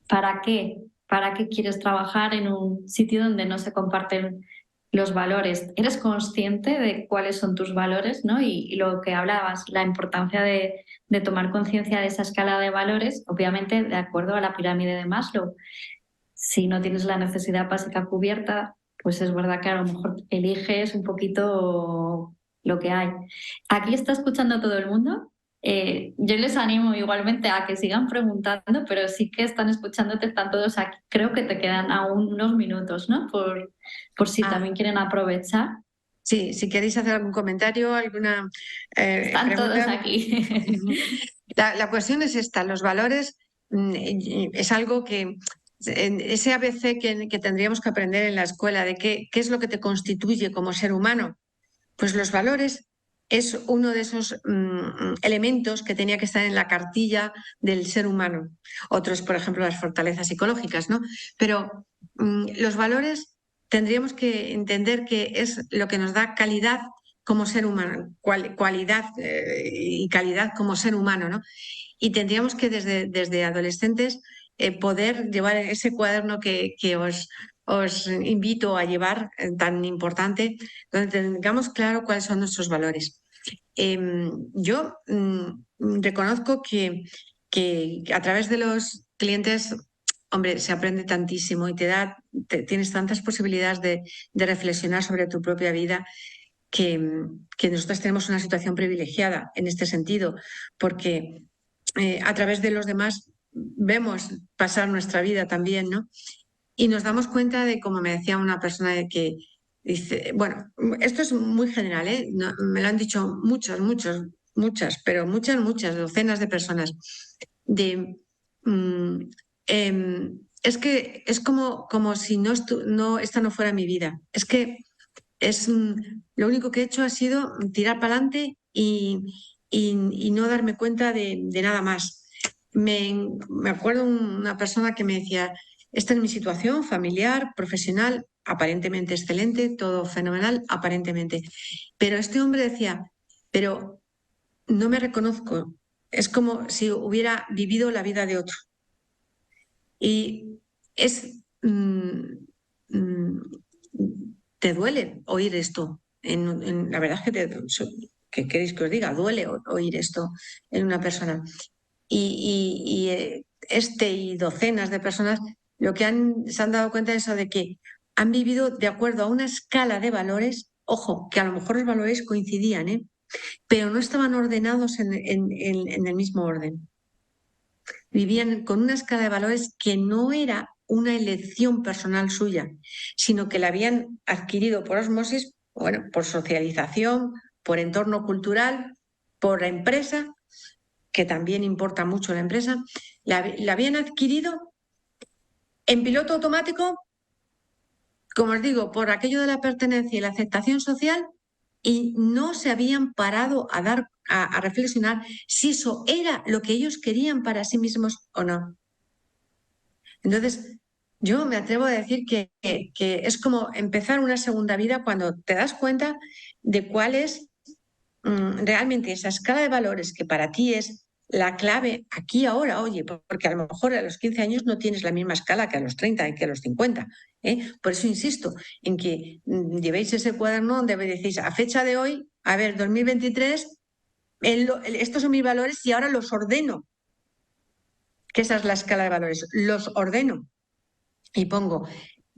¿para qué? ¿Para qué quieres trabajar en un sitio donde no se comparten los valores? ¿Eres consciente de cuáles son tus valores, ¿no? Y lo que hablabas, la importancia de tomar conciencia de esa escala de valores, obviamente de acuerdo a la pirámide de Maslow. Si no tienes la necesidad básica cubierta, pues es verdad que a lo mejor eliges un poquito lo que hay. Aquí está escuchando todo el mundo. Yo les animo igualmente a que sigan preguntando, pero sí que están escuchándote, están todos aquí. Creo que te quedan aún unos minutos, ¿no? Por si también quieren aprovechar. Sí, si queréis hacer algún comentario, alguna Están pregunta. Todos aquí. La cuestión es esta, los valores es algo que, ese ABC que tendríamos que aprender en la escuela, de qué es lo que te constituye como ser humano. Pues los valores es uno de esos elementos que tenía que estar en la cartilla del ser humano. Otros, por ejemplo, las fortalezas psicológicas, ¿no? Pero los valores tendríamos que entender que es lo que nos da calidad como ser humano, cualidad y calidad como ser humano, ¿no? Y tendríamos que desde adolescentes poder llevar ese cuaderno que os invito a llevar, tan importante, donde tengamos claro cuáles son nuestros valores. Yo reconozco que a través de los clientes, hombre, se aprende tantísimo y tienes tantas posibilidades de reflexionar sobre tu propia vida, que nosotros tenemos una situación privilegiada en este sentido, porque a través de los demás vemos pasar nuestra vida también, ¿no? Y nos damos cuenta de, como me decía una persona, de que dice, bueno, esto es muy general, ¿eh? No, me lo han dicho muchas, pero muchas, docenas de personas, es que es como si esta no fuera mi vida. Es que lo único que he hecho ha sido tirar para adelante y no darme cuenta de nada más. Me acuerdo una persona que me decía, esta es mi situación familiar, profesional, aparentemente excelente, todo fenomenal, aparentemente. Pero este hombre decía, pero no me reconozco, es como si hubiera vivido la vida de otro. Y es... te duele oír esto. La verdad es que queréis que os diga, duele oír esto en una persona. Y docenas de personas lo que se han dado cuenta de eso, de que han vivido de acuerdo a una escala de valores, ojo, que a lo mejor los valores coincidían, pero no estaban ordenados en el mismo orden. Vivían con una escala de valores que no era una elección personal suya, sino que la habían adquirido por osmosis, bueno, por socialización, por entorno cultural, por la empresa, que también importa mucho la empresa, la habían adquirido en piloto automático, como os digo, por aquello de la pertenencia y la aceptación social, y no se habían parado a reflexionar si eso era lo que ellos querían para sí mismos o no. Entonces, yo me atrevo a decir que es como empezar una segunda vida cuando te das cuenta de cuál es realmente esa escala de valores que para ti es La clave aquí ahora, oye, porque a lo mejor a los 15 años no tienes la misma escala que a los 30 y que a los 50. Por eso insisto en que llevéis ese cuaderno donde decís, a fecha de hoy, a ver, 2023, estos son mis valores y ahora los ordeno, que esa es la escala de valores, los ordeno y pongo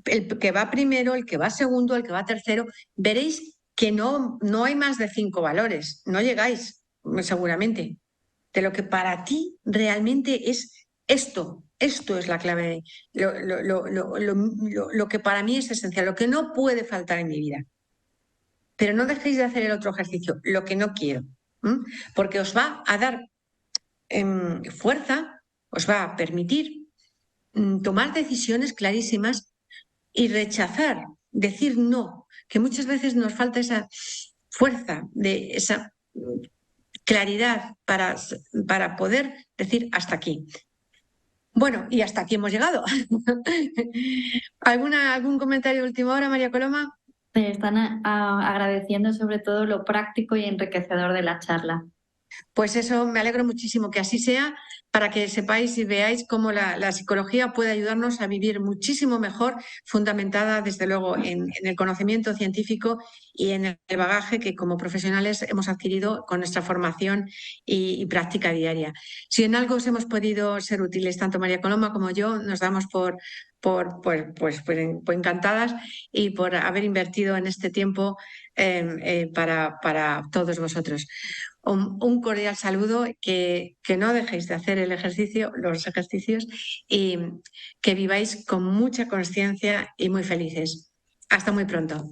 el que va primero, el que va segundo, el que va tercero. Veréis que no hay más de 5 valores, no llegáis seguramente, de lo que para ti realmente es esto. Esto es la clave, lo que para mí es esencial, lo que no puede faltar en mi vida. Pero no dejéis de hacer el otro ejercicio, lo que no quiero, porque os va a dar fuerza, os va a permitir tomar decisiones clarísimas y rechazar, decir no, que muchas veces nos falta esa fuerza, de esa claridad para poder decir hasta aquí. Bueno, y hasta aquí hemos llegado. ¿Algún comentario de última hora, María Coloma? Te están agradeciendo sobre todo lo práctico y enriquecedor de la charla. Pues eso, me alegro muchísimo que así sea, para que sepáis y veáis cómo la psicología puede ayudarnos a vivir muchísimo mejor, fundamentada desde luego en el conocimiento científico y en el bagaje que como profesionales hemos adquirido con nuestra formación y práctica diaria. Si en algo os hemos podido ser útiles, tanto María Coloma como yo, nos damos por encantadas y por haber invertido en este tiempo para todos vosotros. Un cordial saludo, que no dejéis de hacer los ejercicios y que viváis con mucha conciencia y muy felices. Hasta muy pronto.